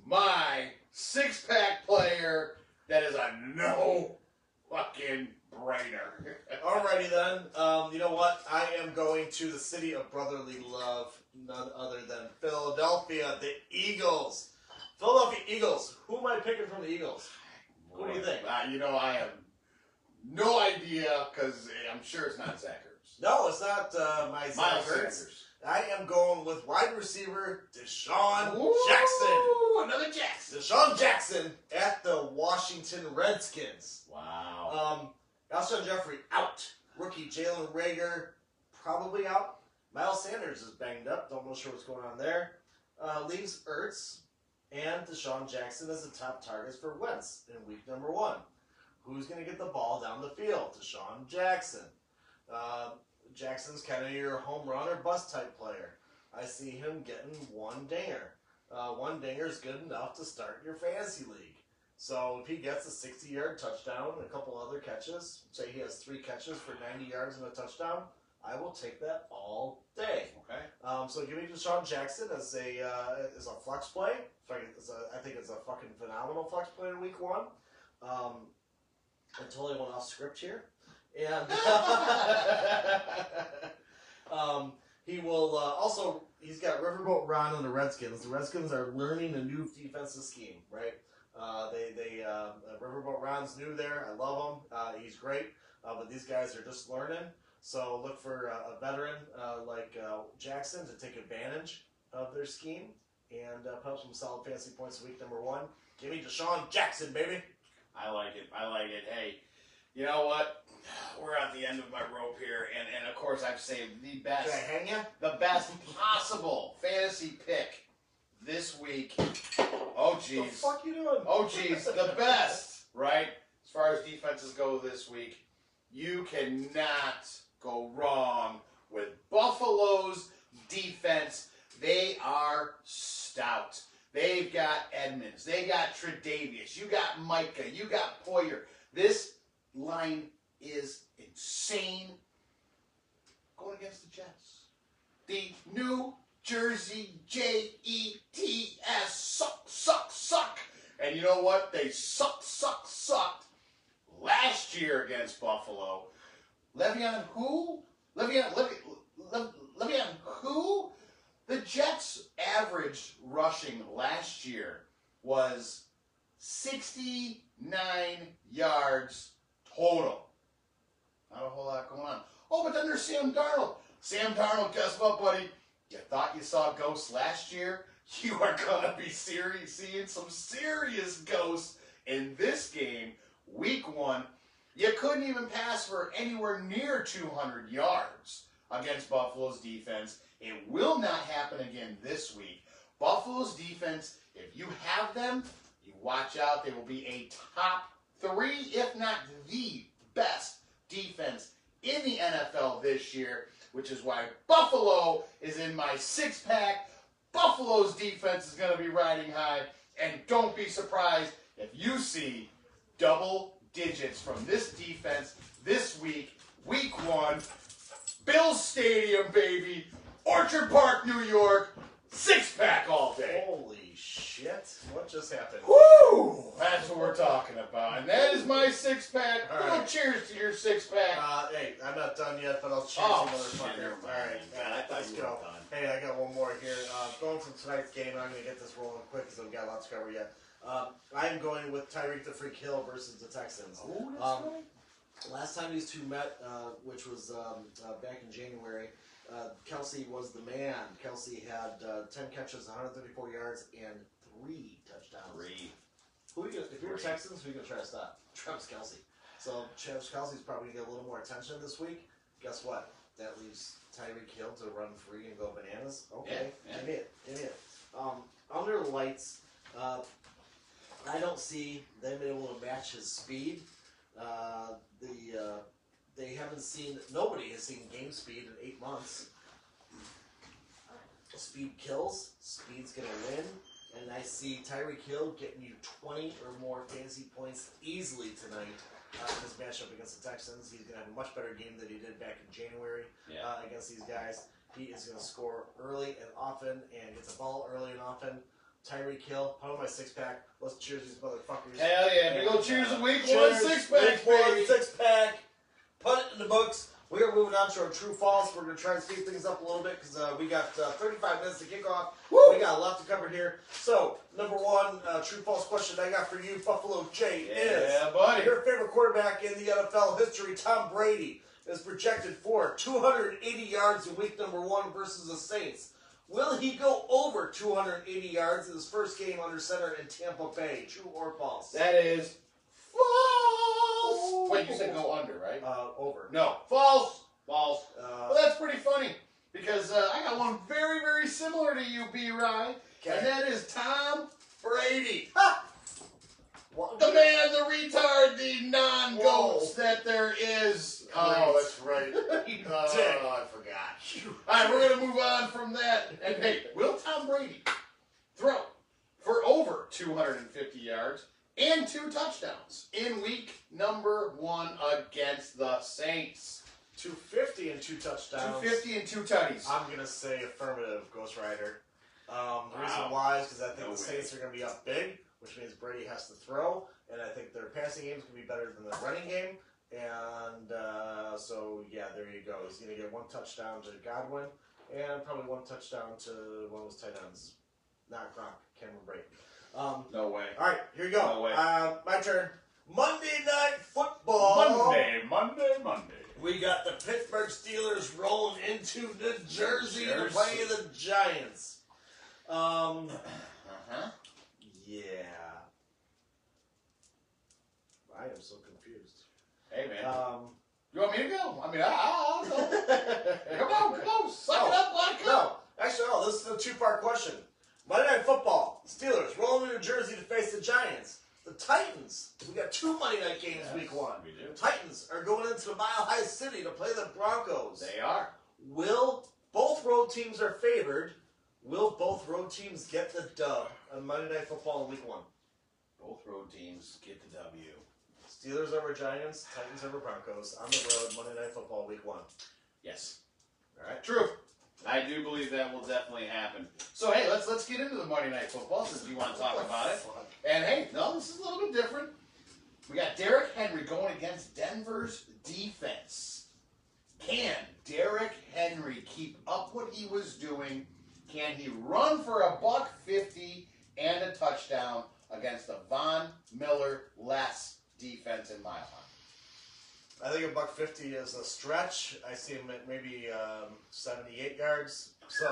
my 6-pack player. That is a no fucking brainer. Alrighty then. You know what? I am going to the city of brotherly love, none other than Philadelphia, the Eagles. Philadelphia Eagles. Who am I picking from the Eagles? Who do you think? I have no idea because I'm sure it's not Zach Ertz. No, it's not my Zach Miles Ertz. Sanders. I am going with wide receiver Deshaun Ooh, Jackson. Another Jackson. Deshaun Jackson at the Washington Redskins. Wow. Alshon Jeffrey out. Rookie Jalen Reagor probably out. Miles Sanders is banged up. Don't know sure what's going on there. Leaves Ertz and Deshaun Jackson as the top targets for Wentz in week number 1. Who's going to get the ball down the field? Deshaun Jackson. Jackson's kind of your home run or bust type player. I see him getting one dinger. One dinger is good enough to start your fantasy league. So if he gets a 60-yard touchdown and a couple other catches, say he has 3 catches for 90 yards and a touchdown, I will take that all day. Okay. So give me Deshaun Jackson as a flex play. I think it's a fucking phenomenal flex play in week 1. I totally went off script here. And he will also, he's got Riverboat Ron and the Redskins. The Redskins are learning a new defensive scheme, right? Riverboat Ron's new there. I love him. He's great. But these guys are just learning. So look for a veteran like Jackson to take advantage of their scheme and put up some solid fantasy points in week number 1. Give me Deshaun Jackson, baby. I like it. Hey, you know what? We're at the end of my rope here, and of course I've saved the best. Can I hang ya? The best possible fantasy pick this week. Oh, jeez. What the fuck you doing? Oh, jeez. The best, right? As far as defenses go this week, you cannot go wrong with Buffalo's defense. They are stout. They've got Edmonds. They got Tre'Davious. You got Micah. You got Poyer. This line is insane. Going against the Jets. The New Jersey Jets suck. And you know what? They sucked last year against Buffalo. Le'Veon who? Le'Veon who? The Jets' average rushing last year was 69 yards total. Not a whole lot going on. Oh, but then there's Sam Darnold. Sam Darnold, guess what, buddy? You thought you saw ghosts last year? You are going to be seeing some serious ghosts in this game, week 1. You couldn't even pass for anywhere near 200 yards against Buffalo's defense. It will not happen again this week. Buffalo's defense, if you have them, you watch out. They will be a top 3, if not the best defense in the NFL this year, which is why Buffalo is in my 6-pack. Buffalo's defense is going to be riding high, and don't be surprised if you see double digits from this defense this week, week 1, Bills Stadium, baby, Orchard Park, New York, 6-pack all day. Holy shit. What just happened? Woo! That's what we're talking about. And that is my 6-pack. All Little right. cheers to your 6-pack. Hey, I'm not done yet, but I'll cheers Oh, you, shit, motherfucker. never All mind. right, God, I thought let's you were go. done. Hey, I got one more here. Going from tonight's game, I'm going to get this rolling quick because I've got a lot to cover yet. I'm going with Tyreek the Freak Hill versus the Texans. Oh, that's right. Last time these two met, which was back in January, Kelsey was the man. Kelsey had 10 catches, 134 yards, and 3 touchdowns. 3. Who are you gonna, if you're Texans, who are you going to try to stop? Travis Kelsey. So Travis Kelsey's probably going to get a little more attention this week. Guess what? That leaves Tyreek Hill to run free and go bananas. Okay, Yeah. give me it. Under the lights, I don't see them able to match his speed. They haven't seen, nobody has seen game speed in 8 months. Speed kills, speed's going to win, and I see Tyreek Hill getting you 20 or more fantasy points easily tonight in this matchup against the Texans. He's going to have a much better game than he did back in January against these guys. He is going to score early and often and gets the ball early and often. Tyreek Hill, put on my 6-pack. Let's cheers these motherfuckers. Hell yeah. Big old cheers of week 1 Cheers, 6-pack, week 1 baby. 6-pack. Put it in the books. We are moving on to our true false. We're going to try and speed things up a little bit because we got 35 minutes to kick off. Woo! We got a lot to cover here. So, number 1, true false question I got for you, Buffalo J, is Yeah, buddy. your favorite quarterback in the NFL history, Tom Brady, is projected for 280 yards in week number 1 versus the Saints. Will he go over 280 yards in his first game under center in Tampa Bay? True or false? That is false. Wait, you said go under, right? Over. No, false. False. Well, that's pretty funny because I got one very, very similar to you, B. Rye, Okay. and that is Tom Brady. The man, the retard, the non-goats that there is. Oh, that's right. You Oh, dick. I forgot. All right, we're going to move on from that. And hey, will Tom Brady throw for over 250 yards and 2 touchdowns in week number 1 against the Saints? 250 and 2 touchdowns. 250 and 2 tutties. I'm going to say affirmative, Ghost Rider. The reason Wow. why is because I think No the way. Saints are going to be up big, which means Brady has to throw, and I think their passing game is going to be better than their running game. And so, yeah, there you go. He's going to get 1 touchdown to Godwin and probably 1 touchdown to one of his tight ends. Not Gronk, Cameron Brate. No way. All right, here you go. No way. My turn. Monday Night Football. Monday. We got the Pittsburgh Steelers rolling into New Jersey to Jersey. play the Giants. Uh-huh. Yeah. I am so confused. Hey, man. Um, You want me to go? I mean, I'll go. Come on. Suck it up, Buttercup. No, actually, no. This is a 2-part question. Monday Night Football. Steelers rolling into New Jersey to face the Giants. The Titans. We got 2 Monday night games week 1. We do. Titans are going into Mile High City to play the Broncos. They are. Will both road teams are favored? Will both road teams get the dub on Monday Night Football in week 1? Both road teams get the W. Steelers over Giants, Titans over Broncos on the road Monday Night Football week 1. Yes. All right. True. I do believe that will definitely happen. So hey, let's get into the Monday Night Football since you want to talk about it. And hey, no, this is a little bit different. We got Derrick Henry going against Denver's defense. Can Derrick Henry keep up what he was doing? Can he run for a $150 and a touchdown against the Von Miller-less defense in Mile High? I think $150 is a stretch. I see him at maybe 78 yards. So,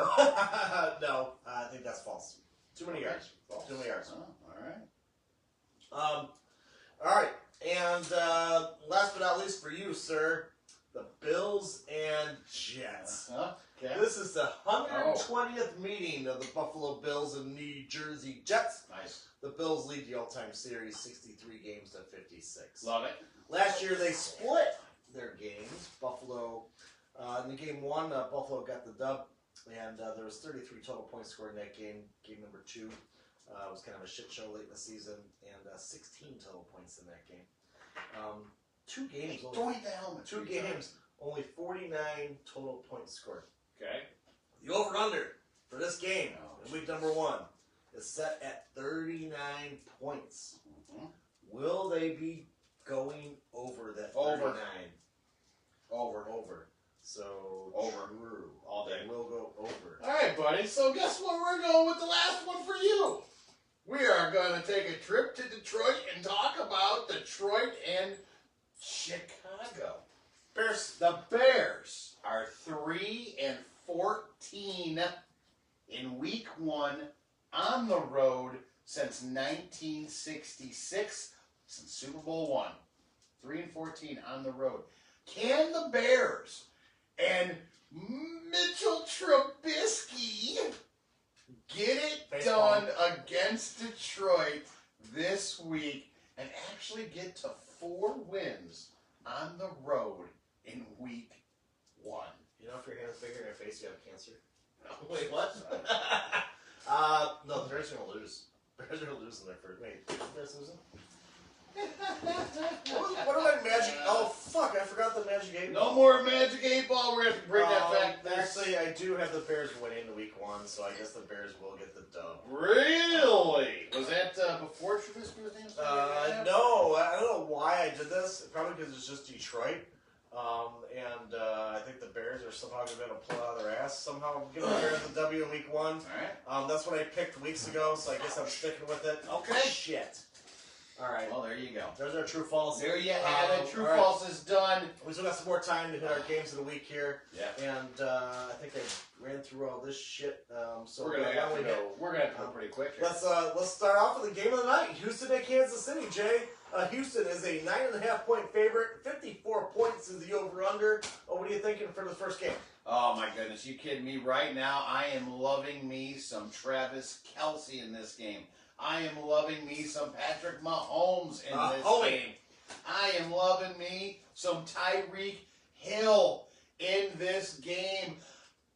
no, I think that's false. Too many yards. False. Too many yards. Oh, all right. All right. And last but not least for you, sir, the Bills and Jets. Okay. This is the 120th meeting of the Buffalo Bills and New Jersey Jets. Nice. The Bills lead the all-time series 63 games to 56. Love it. Last year they split their games. Buffalo, in game 1, Buffalo got the dub, and there was 33 total points scored in that game. Game number 2 was kind of a shit show late in the season, and 16 total points in that game. 2 games, Don't eat the helmet. 2 games, only 49 total points scored. Okay. The over-under for this game in week number 1 is set at 39 points. Mhm. Will they be going over that 39? Over. Over. So Over. True. All day. They will go over. All right, buddy. So guess what? We're going with the last one for you. We are going to take a trip to Detroit and talk about Detroit and Chicago. Bears. The Bears are 3-14 in week 1 on the road since 1966, since Super Bowl 1. 3-14 on the road. Can the Bears and Mitchell Trubisky get it Baseball. done against Detroit this week and actually get to 4 wins on the road in week 1? You know, if your hand's bigger than your face, you have cancer. Wait, what? No, the Bears are going to lose. Bears are going to lose in their first. Wait, the Bears losing? What am I magic? Oh, fuck, I forgot the Magic 8 No Ball. more Magic 8 Ball. We're going to have to bring that back. Actually, I do have the Bears winning the week 1, so I guess the Bears will get the dub. Really? Was that before Trubisky was named? No, I don't know why I did this. Probably because it's just Detroit. And I think the Bears are somehow going to pull out of their ass. Somehow give the Bears the W in week 1. All right. That's what I picked weeks ago, so I guess I'm sticking with it. Okay. Shit. All right. Well, there you go. There's our true false. There you have it. True all right. false is done. We still got some more time to hit our games of the week here. Yeah. And I think I ran through all this shit. So We're gonna why have don't to we go. We're gonna have to go pretty quick here. Let's start off with the game of the night. Houston at Kansas City, Jay. Houston is a 9.5 point favorite. 54 points is the over/under. What are you thinking for the first game? Oh my goodness, you kidding me? Right now, I am loving me some Travis Kelce in this game. I am loving me some Patrick Mahomes in this Holy. game. I am loving me some Tyreek Hill in this game.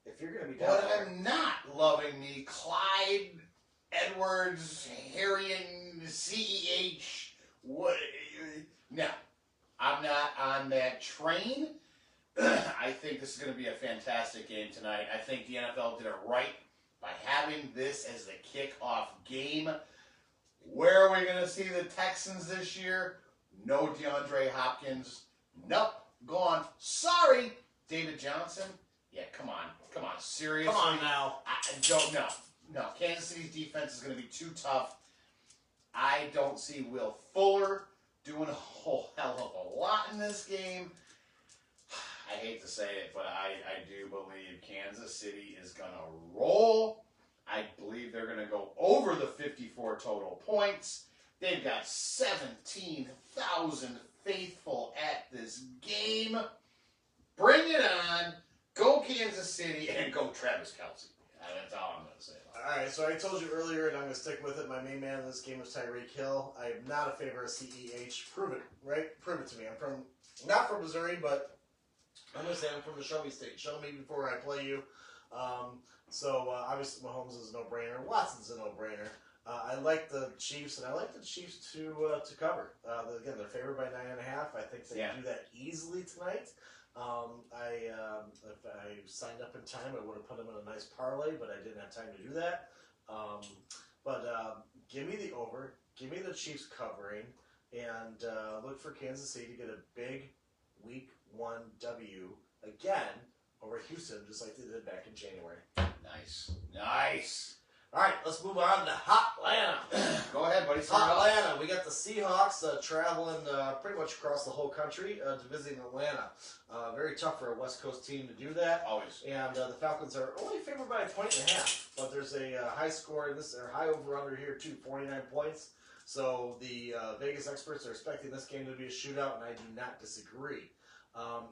If you're going to be down But there, I'm not loving me Clyde Edwards, Harrion, CEH. What? No, I'm not on that train. I think this is going to be a fantastic game tonight. I think the NFL did it right by having this as the kickoff game. Where are we going to see the Texans this year? No DeAndre Hopkins. Nope, gone. Sorry, David Johnson. Yeah, come on, seriously. come on now. I don't know. No, Kansas City's defense is going to be too tough. I don't see Will Fuller doing a whole hell of a lot in this game. I hate to say it, but I do believe Kansas City is going to roll. I believe they're going to go over the 54 total points. They've got 17,000 faithful at this game. Bring it on. Go Kansas City and go Travis Kelce. That's all I'm going to say. All right, so I told you earlier, and I'm going to stick with it. My main man in this game is Tyreek Hill. I am not a favor of CEH. Prove it, right? Prove it to me. I'm not from Missouri, but I'm going to say I'm from the Show Me State. Show me before I play you. Obviously Mahomes is a no-brainer. Watson's a no-brainer. I like the Chiefs, and I like the Chiefs to cover. Again, they're favored by 9.5. I think they can do that easily tonight. If I signed up in time, I would have put them in a nice parlay, but I didn't have time to do that. Give me the over, give me the Chiefs covering, and look for Kansas City to get a big Week 1 W again over Houston, just like they did back in January. Nice. All right, let's move on to Hot Atlanta. Go ahead, buddy. Hot Atlanta. We got the Seahawks traveling pretty much across the whole country to visit Atlanta. Very tough for a West Coast team to do that. Always. And the Falcons are only favored by 1.5, but there's a high score in this, or high over/under here too, 49 points. So the Vegas experts are expecting this game to be a shootout, and I do not disagree.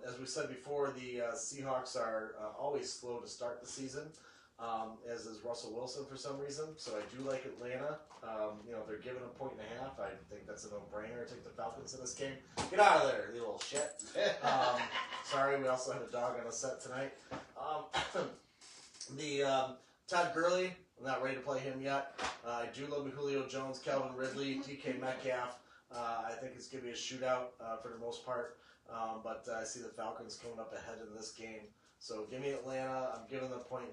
As we said before, the Seahawks are always slow to start the season. As is Russell Wilson for some reason. So I do like Atlanta. They're giving a 1.5. I think that's a no-brainer. Take the Falcons in this game. Get out of there, you little shit. Sorry, we also had a dog on the set tonight. Todd Gurley, I'm not ready to play him yet. I do love Julio Jones, Calvin Ridley, DK Metcalf. I think it's going to be a shootout for the most part. But I see the Falcons coming up ahead in this game. So give me Atlanta. I'm giving them 1.5,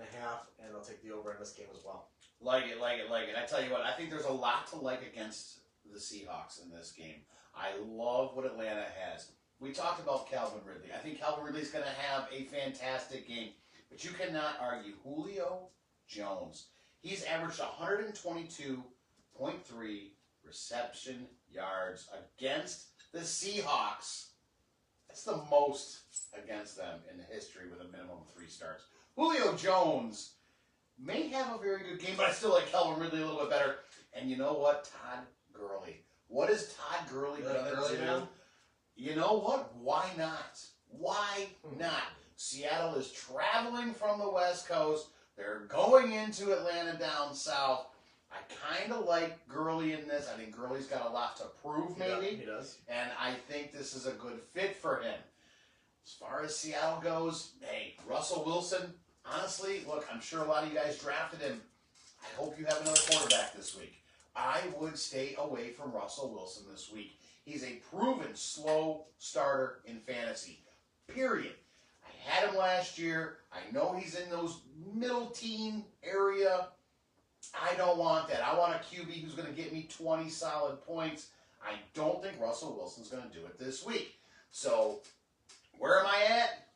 and I'll take the over in this game as well. Like it. I tell you what, I think there's a lot to like against the Seahawks in this game. I love what Atlanta has. We talked about Calvin Ridley. I think Calvin Ridley's going to have a fantastic game. But you cannot argue Julio Jones. He's averaged 122.3 reception yards against the Seahawks. That's the most against them in history with a minimum of 3 starts. Julio Jones may have a very good game, but I still like Calvin Ridley a little bit better. And you know what? Todd Gurley. What is Todd Gurley going to do? You know what? Why not? Why not? Seattle is traveling from the West Coast. They're going into Atlanta down south. I kind of like Gurley in this. I think Gurley's got a lot to prove, maybe. Yeah, he does. And I think this is a good fit for him. As far as Seattle goes, hey, Russell Wilson, honestly, look, I'm sure a lot of you guys drafted him. I hope you have another quarterback this week. I would stay away from Russell Wilson this week. He's a proven slow starter in fantasy, period. I had him last year. I know he's in those middle teen area. I don't want that. I want a QB who's going to get me 20 solid points. I don't think Russell Wilson's going to do it this week. So, where am I at?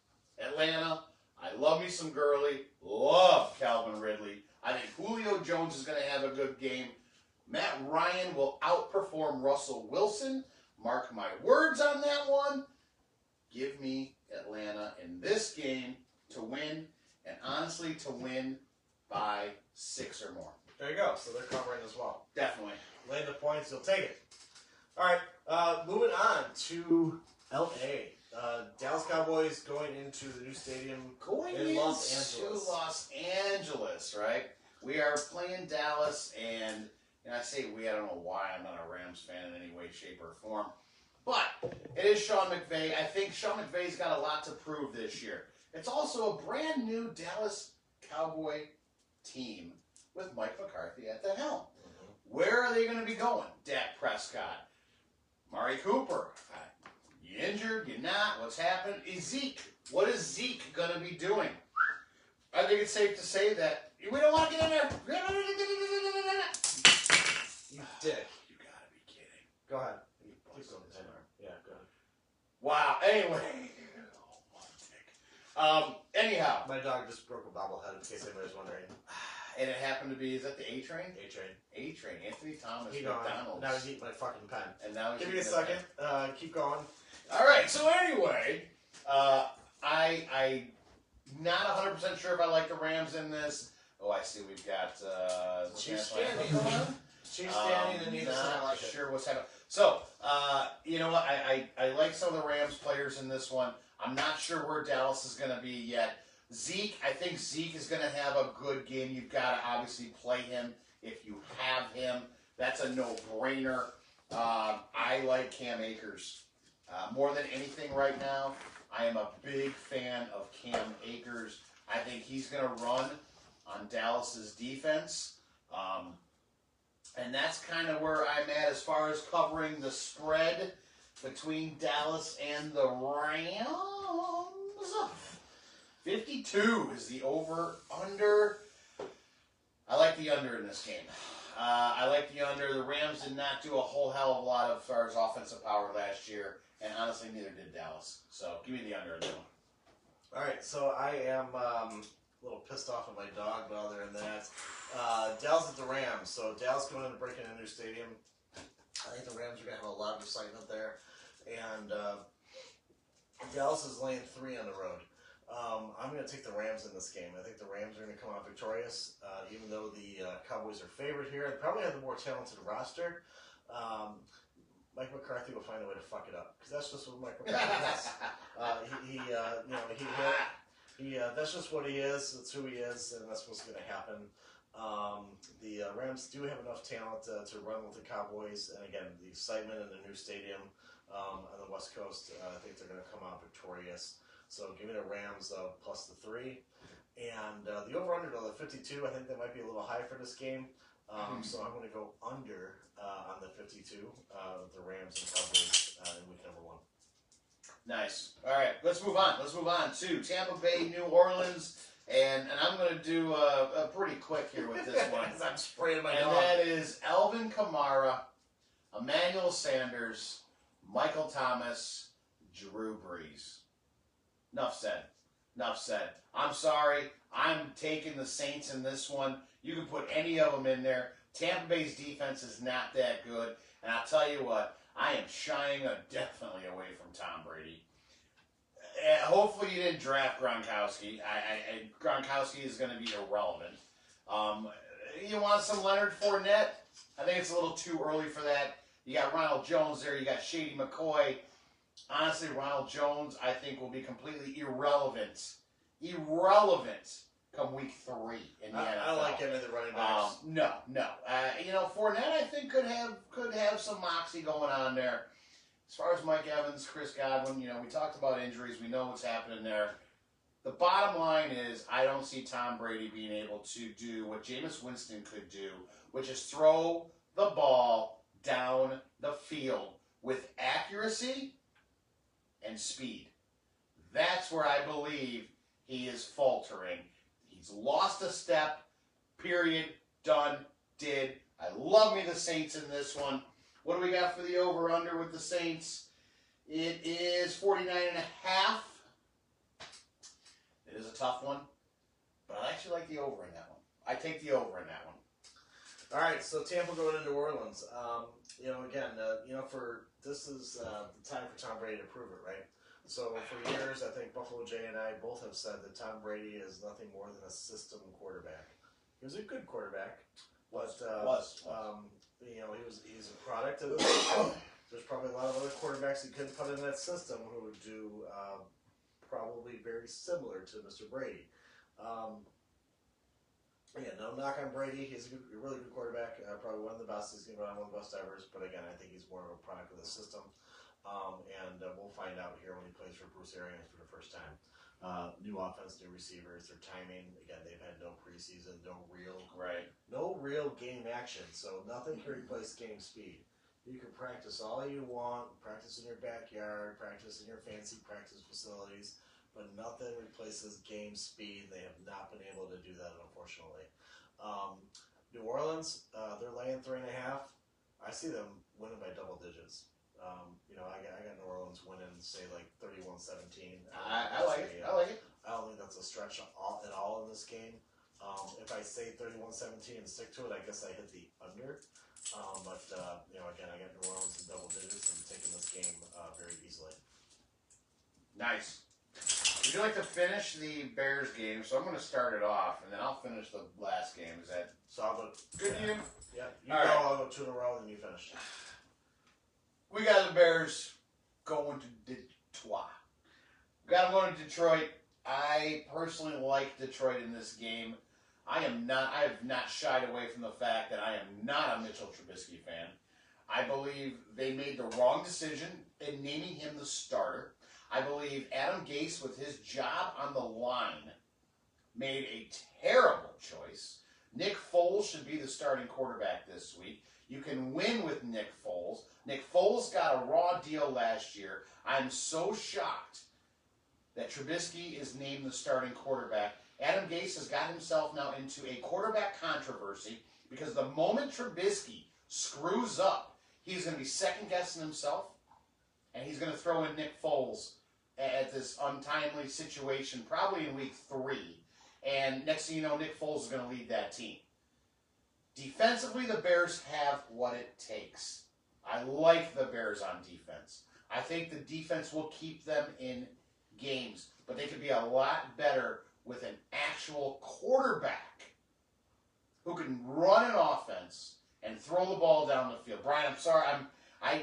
Atlanta. I love me some Gurley. Love Calvin Ridley. I think Julio Jones is going to have a good game. Matt Ryan will outperform Russell Wilson. Mark my words on that one. Give me Atlanta in this game to win, and honestly to win by 6 or more. There you go. So they're covering as well. Definitely. Lay the points, you'll take it. All right, moving on to L.A. Dallas Cowboys going into the new stadium in Los Angeles. Los Angeles, right? We are playing Dallas, and And I say we, I don't know why. I'm not a Rams fan in any way, shape, or form. But it is Sean McVay. I think Sean McVay's got a lot to prove this year. It's also a brand new Dallas Cowboy team with Mike McCarthy at the helm. Where are they going to be going? Dak Prescott, Mari Cooper. You injured? You not? What's happened? Zeke. What is Zeke going to be doing? I think it's safe to say that we don't want to get in there. You dick. You got to be kidding. Go ahead. Keep going. Yeah, go ahead. Wow. Anyway. Anyhow. My dog just broke a bobblehead, in case anybody's wondering. And it happened to be, is that the A-Train? A-Train. A-Train. Anthony Thomas, Keep McDonald's. Now he's eating my fucking pen. And now he's Give me a eating second. pen. Keep going. All right. So anyway, I not 100% sure if I like the Rams in this. Oh, I see. We've got Chiefs standing. standing. Chiefs standing and neither side Not like it. sure what's happening. So, you know what? I like some of the Rams players in this one. I'm not sure where Dallas is going to be yet. Zeke, I think Zeke is going to have a good game. You've got to obviously play him if you have him. That's a no-brainer. I like Cam Akers. More than anything right now, I am a big fan of Cam Akers. I think he's going to run on Dallas's defense. And that's kind of where I'm at as far as covering the spread between Dallas and the Rams. 52 is the over-under. I like the under in this game. I like the under. The Rams did not do a whole hell of a lot as far as offensive power last year, and honestly, neither did Dallas. So give me the under in that one. All right, so I am a little pissed off at my dog, but other than that, Dallas at the Rams. So Dallas going in to break in a new stadium. I think the Rams are going to have a lot of excitement there. And Dallas is laying 3 on the road. I'm going to take the Rams in this game. I think the Rams are going to come out victorious, even though the Cowboys are favored here. They probably have the more talented roster. Mike McCarthy will find a way to fuck it up because that's just what Mike McCarthy is. That's just what he is. That's who he is, and that's what's going to happen. The Rams do have enough talent to run with the Cowboys, and again, the excitement in the new stadium on the West Coast. I think they're going to come out victorious. So give me the Rams plus the 3. And the over-under to the 52, I think that might be a little high for this game. So I'm going to go under on the 52, the Rams and Cowboys in week number 1. Nice. All right, let's move on. Let's move on to Tampa Bay, New Orleans. And I'm going to do a pretty quick here with this one. I'm spraying my And dog. that is Alvin Kamara, Emmanuel Sanders, Michael Thomas, Drew Brees. Enough said. Enough said. I'm sorry. I'm taking the Saints in this one. You can put any of them in there. Tampa Bay's defense is not that good. And I'll tell you what, I am shying definitely away from Tom Brady. Hopefully you didn't draft Gronkowski. Gronkowski is going to be irrelevant. You want some Leonard Fournette? I think it's a little too early for that. You got Ronald Jones there. You got Shady McCoy. Honestly, Ronald Jones, I think, will be completely irrelevant. Irrelevant come week 3 in the NFL. I don't like any of the running backs. No. Fournette, I think, could have some moxie going on there. As far as Mike Evans, Chris Godwin, we talked about injuries. We know what's happening there. The bottom line is I don't see Tom Brady being able to do what Jameis Winston could do, which is throw the ball down the field with accuracy and speed. That's where I believe he is faltering. He's lost a step, period, done, did. I love me the Saints in this one. What do we got for the over-under with the Saints? It is 49.5. It is a tough one, but I actually like the over in that one. I take the over in that one. All right, so Tampa going into New Orleans. This is the time for Tom Brady to prove it, right? So for years, I think Buffalo Jay and I both have said that Tom Brady is nothing more than a system quarterback. He was a good quarterback, but he's a product of the system. There's probably a lot of other quarterbacks he couldn't put in that system who would do probably very similar to Mr. Brady. Yeah, no knock on Brady. He's a really good quarterback. Probably one of the best. He's going to be one of the best ever. But again, I think he's more of a product of the system. And we'll find out here when he plays for Bruce Arians for the first time. New offense, new receivers, their timing. Again, they've had no preseason, no real game action. So nothing can replace game speed. You can practice all you want, practice in your backyard, practice in your fancy practice facilities, but nothing replaces game speed. They have not been able to do that, unfortunately. New Orleans, they're laying 3.5. I see them winning by double digits. I got New Orleans winning, say, like 31-17. I like it. I like it. I don't think that's a stretch at all in this game. If I say 31-17 and stick to it, I guess I hit the under. Again, I got New Orleans in double digits and taking this game very easily. Nice. Would you like to finish the Bears game? So I'm going to start it off, and then I'll finish the last game. Is that So I'll go. good to you? Yeah. You All go. right. I'll go 2 in a row, and you finish. We got the Bears going to Detroit. Got them going to Detroit. I personally like Detroit in this game. I have not shied away from the fact that I am not a Mitchell Trubisky fan. I believe they made the wrong decision in naming him the starter. I believe Adam Gase, with his job on the line, made a terrible choice. Nick Foles should be the starting quarterback this week. You can win with Nick Foles. Nick Foles got a raw deal last year. I'm so shocked that Trubisky is named the starting quarterback. Adam Gase has got himself now into a quarterback controversy because the moment Trubisky screws up, he's going to be second-guessing himself, and he's going to throw in Nick Foles at this untimely situation, probably in week 3. And next thing you know, Nick Foles is going to lead that team. Defensively, the Bears have what it takes. I like the Bears on defense. I think the defense will keep them in games, but they could be a lot better with an actual quarterback who can run an offense and throw the ball down the field. Brian, I'm sorry, I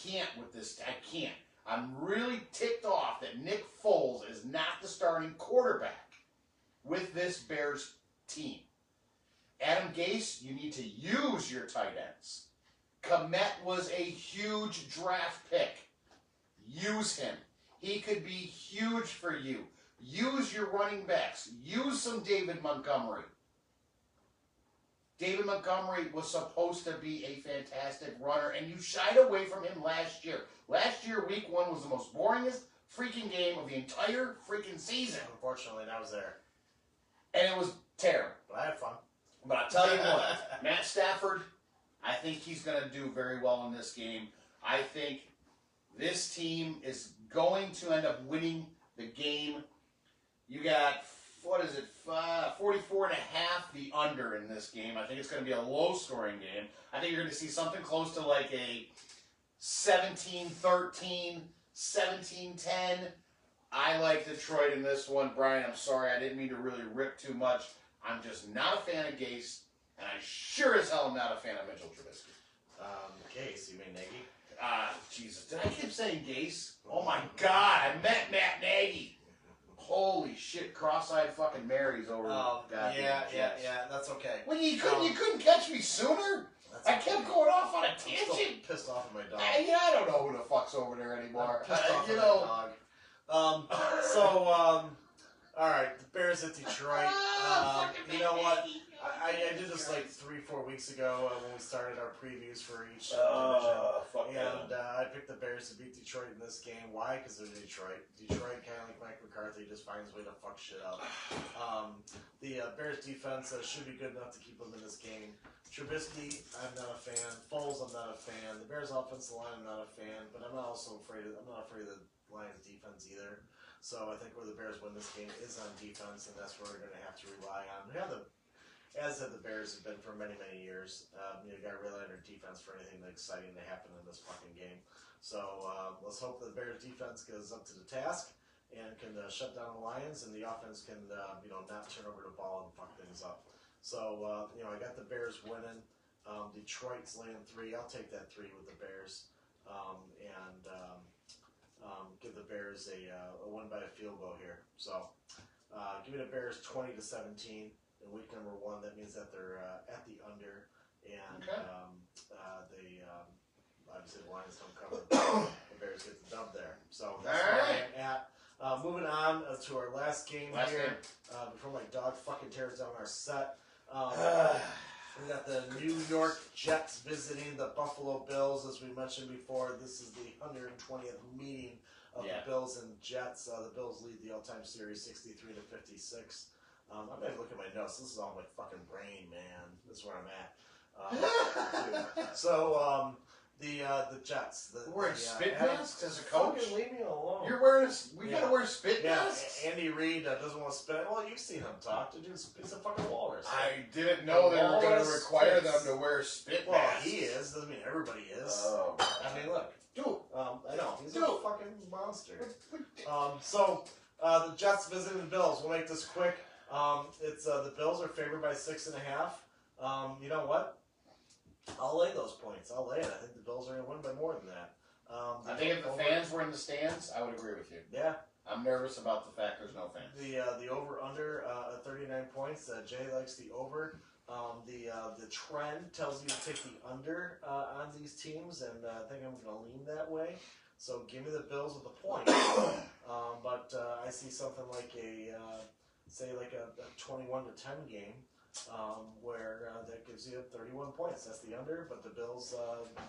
can't with this. I can't. I'm really ticked off that Nick Foles is not the starting quarterback with this Bears team. Adam Gase, you need to use your tight ends. Kmet was a huge draft pick. Use him. He could be huge for you. Use your running backs. Use some David Montgomery. David Montgomery was supposed to be a fantastic runner, and you shied away from him last year. Last year, week 1 was the most boringest freaking game of the entire freaking season. Unfortunately, I was there. And it was terrible. But I had fun. But I'll tell you what, Matt Stafford, I think he's going to do very well in this game. I think this team is going to end up winning the game. You got, 44.5, the under in this game. I think it's going to be a low-scoring game. I think you're going to see something close to like a 17-13, 17-10. I like Detroit in this one. Brian, I'm sorry. I didn't mean to really rip too much. I'm just not a fan of Gase, and I sure as hell am not a fan of Mitchell Trubisky. Gase, you mean Nagy? Jesus. Did I keep saying Gase? Oh, my God. I meant Matt Nagy. Holy shit. Cross-eyed fucking Marys over yeah, that's okay. Well, you couldn't catch me sooner? I kept going off on a I'm tangent. still pissed off at my dog. I don't know who the fuck's over there anymore. I'm pissed off at my dog. All right, the Bears at Detroit. You know what? I did this like 3-4 weeks ago when we started our previews for each division. I picked the Bears to beat Detroit in this game. Why? Because they're Detroit. Detroit, kind of like Mike McCarthy, just finds a way to fuck shit up. The Bears defense should be good enough to keep them in this game. Trubisky, I'm not a fan. Foles, I'm not a fan. The Bears offensive line, I'm not a fan. But I'm not afraid of the Lions defense either. So I think where the Bears win this game is on defense, and that's where we're going to have to rely on. As the Bears have been for many, many years. You got to rely on their defense for anything exciting to happen in this fucking game. So let's hope the Bears defense goes up to the task and can shut down the Lions, and the offense can not turn over the ball and fuck things up. So I got the Bears winning. Detroit's laying 3. I'll take that 3 with the Bears, and give the Bears a win by a field goal here. So give me the Bears 20-17. in week number 1. That means that they're at the under, and they obviously the Lions don't cover. The Bears get the dub there. So that's where I'm at. Moving on to our last game here. Before my dog fucking tears down our set. We got the New York Jets visiting the Buffalo Bills. As we mentioned before, this is the 120th meeting of the Bills and Jets. The Bills lead the all-time series 63-56. I'm going to look at my notes. This is all my fucking brain, man. This is where I'm at. The Jets. You're wearing spit masks as a coach? Fucking leave me alone. You're wearing we gotta wear spit masks? Andy Reid doesn't want to spit. Well, you've seen him talk. The dude's a piece of fucking walrus. I didn't know they were going to require them to wear spit masks. Well, he is. Doesn't mean everybody is. Oh. I mean, look. Dude. I know. He's a fucking monster. The Jets visiting the Bills. We'll make this quick. It's the Bills are favored by 6.5. You know what? I'll lay those points. I'll lay it. I think the Bills are going to win by more than that. I think if the fans were in the stands, I would agree with you. Yeah. I'm nervous about the fact there's no fans. The over-under at 39 points. Jay likes the over. The trend tells you to take the under on these teams, and I think I'm going to lean that way. So give me the Bills with a point. But I see something like a 21-10 game. Where that gives you 31 points. That's the under, but the Bills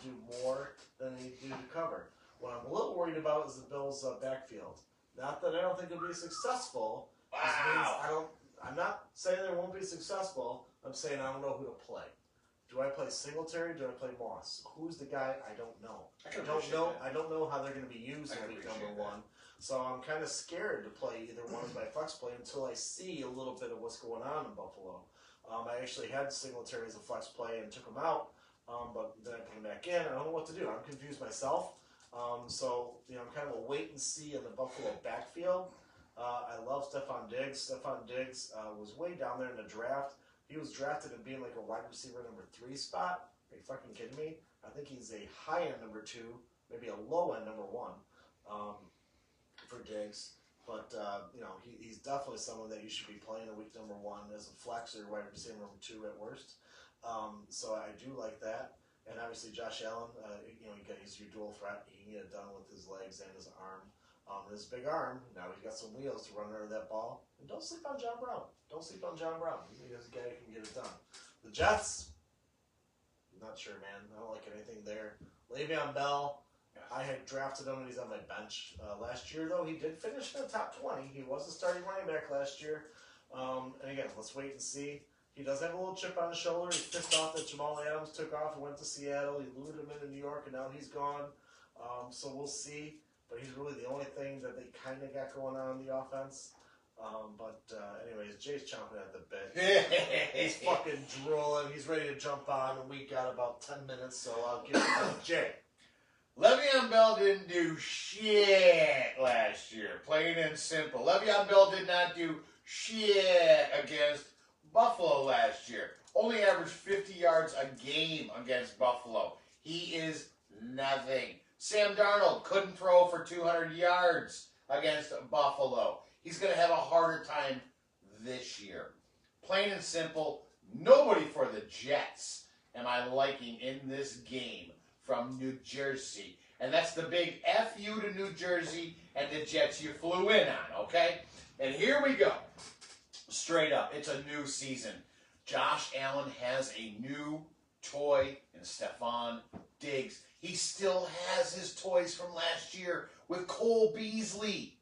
do more than they do to cover. What I'm a little worried about is the Bills' backfield. Not that I don't think it'll be successful. Wow. I'm not saying they won't be successful. I'm saying I don't know who to play. Do I play Singletary? Do I play Moss? Who's the guy? I don't know. I don't know how they're going to be used in week number 1. So I'm kind of scared to play either one as my flex play until I see a little bit of what's going on in Buffalo. I actually had Singletary as a flex play and took him out, but then I put him back in. I don't know what to do. I'm confused myself. I'm kind of a wait and see in the Buffalo backfield. I love Stephon Diggs. Stephon Diggs was way down there in the draft. He was drafted in being like a wide receiver number 3 spot. Are you fucking kidding me? I think he's a high end number 2, maybe a low end number 1 for Diggs. But, he's definitely someone that you should be playing in week number 1 as a flex or wide receiver number 2 at worst. So I do like that. And obviously Josh Allen, he's your dual threat. He can get it done with his legs and his arm. His big arm, now he's got some wheels to run under that ball. And don't sleep on John Brown. He's a guy who can get it done. The Jets, I'm not sure, man. I don't like anything there. Le'Veon Bell, I had drafted him and he's on my bench. Last year, though, he did finish in the top 20. He was a starting running back last year. And again, let's wait and see. He does have a little chip on his shoulder. He's pissed off that Jamal Adams took off and went to Seattle. He lured him into New York, and now he's gone. So we'll see. But he's really the only thing that they kind of got going on in the offense. Anyways, Jay's chomping at the bit. He's fucking drooling. He's ready to jump on, and we got about 10 minutes, so I'll give it to Jay. Le'Veon Bell didn't do shit last year, plain and simple. Le'Veon Bell did not do shit against Buffalo last year. Only averaged 50 yards a game against Buffalo. He is nothing. Sam Darnold couldn't throw for 200 yards against Buffalo. He's going to have a harder time this year. Plain and simple, nobody for the Jets am I liking in this game from New Jersey. And that's the big F you to New Jersey and the Jets you flew in on, okay? And here we go. Straight up, it's a new season. Josh Allen has a new toy in Stephon Diggs. He still has his toys from last year with Cole Beasley.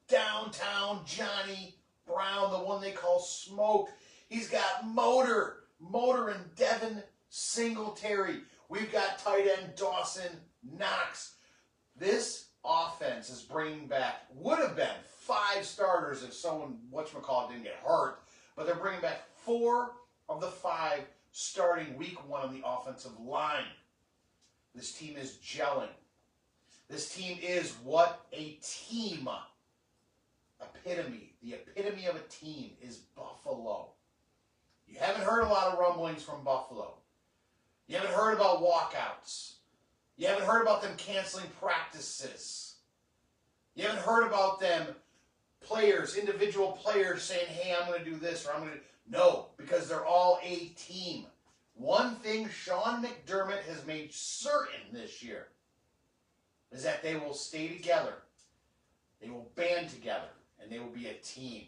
Downtown Johnny Brown, the one they call Smoke. He's got Motor and Devin Singletary. We've got tight end Dawson Knox. This offense is bringing back, would have been 5 starters if someone, whatchamacallit, didn't get hurt, but they're bringing back 4 of the 5 starting week 1 on the offensive line. This team is gelling. This team is what a team. The epitome of a team is Buffalo. You haven't heard a lot of rumblings from Buffalo. You haven't heard about walkouts. You haven't heard about them canceling practices. You haven't heard about them players, individual players saying, hey, I'm going to do this or I'm going to... No, because they're all a team. One thing Sean McDermott has made certain this year is that they will stay together. They will band together, and they will be a team.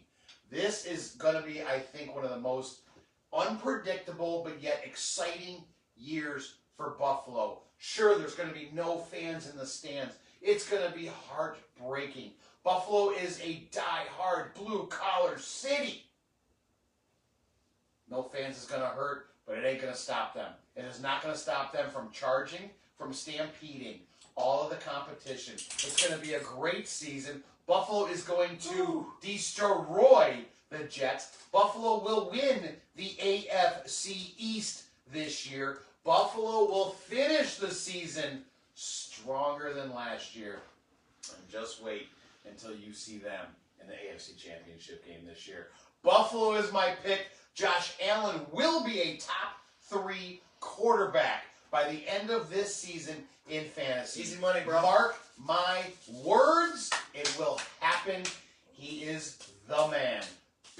This is going to be, I think, one of the most unpredictable but yet exciting years for Buffalo. Sure, there's going to be no fans in the stands. It's going to be heartbreaking. Buffalo is a die-hard blue-collar city. No fans is going to hurt, but it ain't going to stop them. It is not going to stop them from charging, from stampeding all of the competition. It's going to be a great season. Buffalo is going to destroy the Jets. Buffalo will win the AFC East this year. Buffalo will finish the season stronger than last year. And just wait until you see them in the AFC Championship game this year. Buffalo is my pick. Josh Allen will be a top 3 quarterback by the end of this season in fantasy. Easy money, bro. Mark my words, it will happen. He is the man.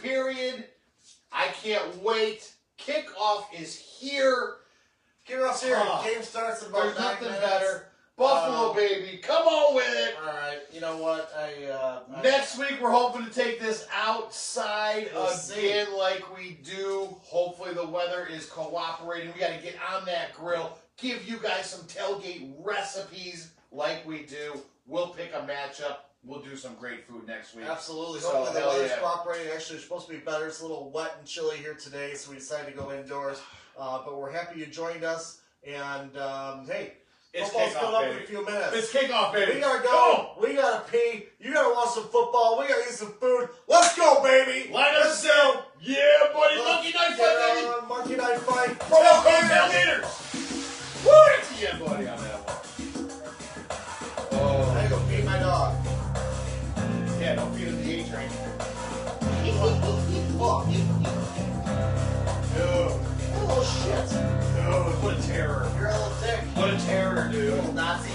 Period. I can't wait. Kickoff is here. Kickoff's here. Game starts in about There's 9 nothing minutes. better. Buffalo, baby. Come on with it. All right. You know what? Next week, we're hoping to take this outside We'll see. again like we do. Hopefully, the weather is cooperating. We got to get on that grill, give you guys some tailgate recipes like we do. We'll pick a matchup. We'll do some great food next week. Absolutely. So, Hopefully the hell weather's yeah. cooperating. Actually, it's supposed to be better. It's a little wet and chilly here today, so we decided to go indoors. But we're happy you joined us. And, hey, It's football's kickoff, coming up in baby. a few minutes. It's kickoff, baby. We gotta Come go. We gotta pee. You gotta watch some football. We gotta eat some food. Let's go, baby. Line up, Let's Sil. go. Yeah, buddy. Monkey Knife Get Fight, baby. on, Monkey Knife Fight. Promo code Tailgaters. Tailgaters. Woo! Yeah, buddy, on that one. Oh. I gotta go feed my dog. Yeah, don't feed him the A train. Fuck. Dude. Oh, shit. Dude, what a terror. You're a little dick. What a terror, dude. Little Nazi.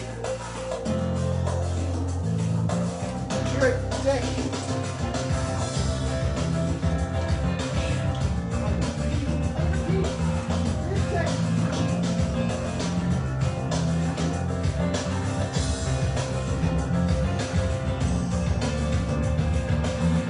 You're a dick.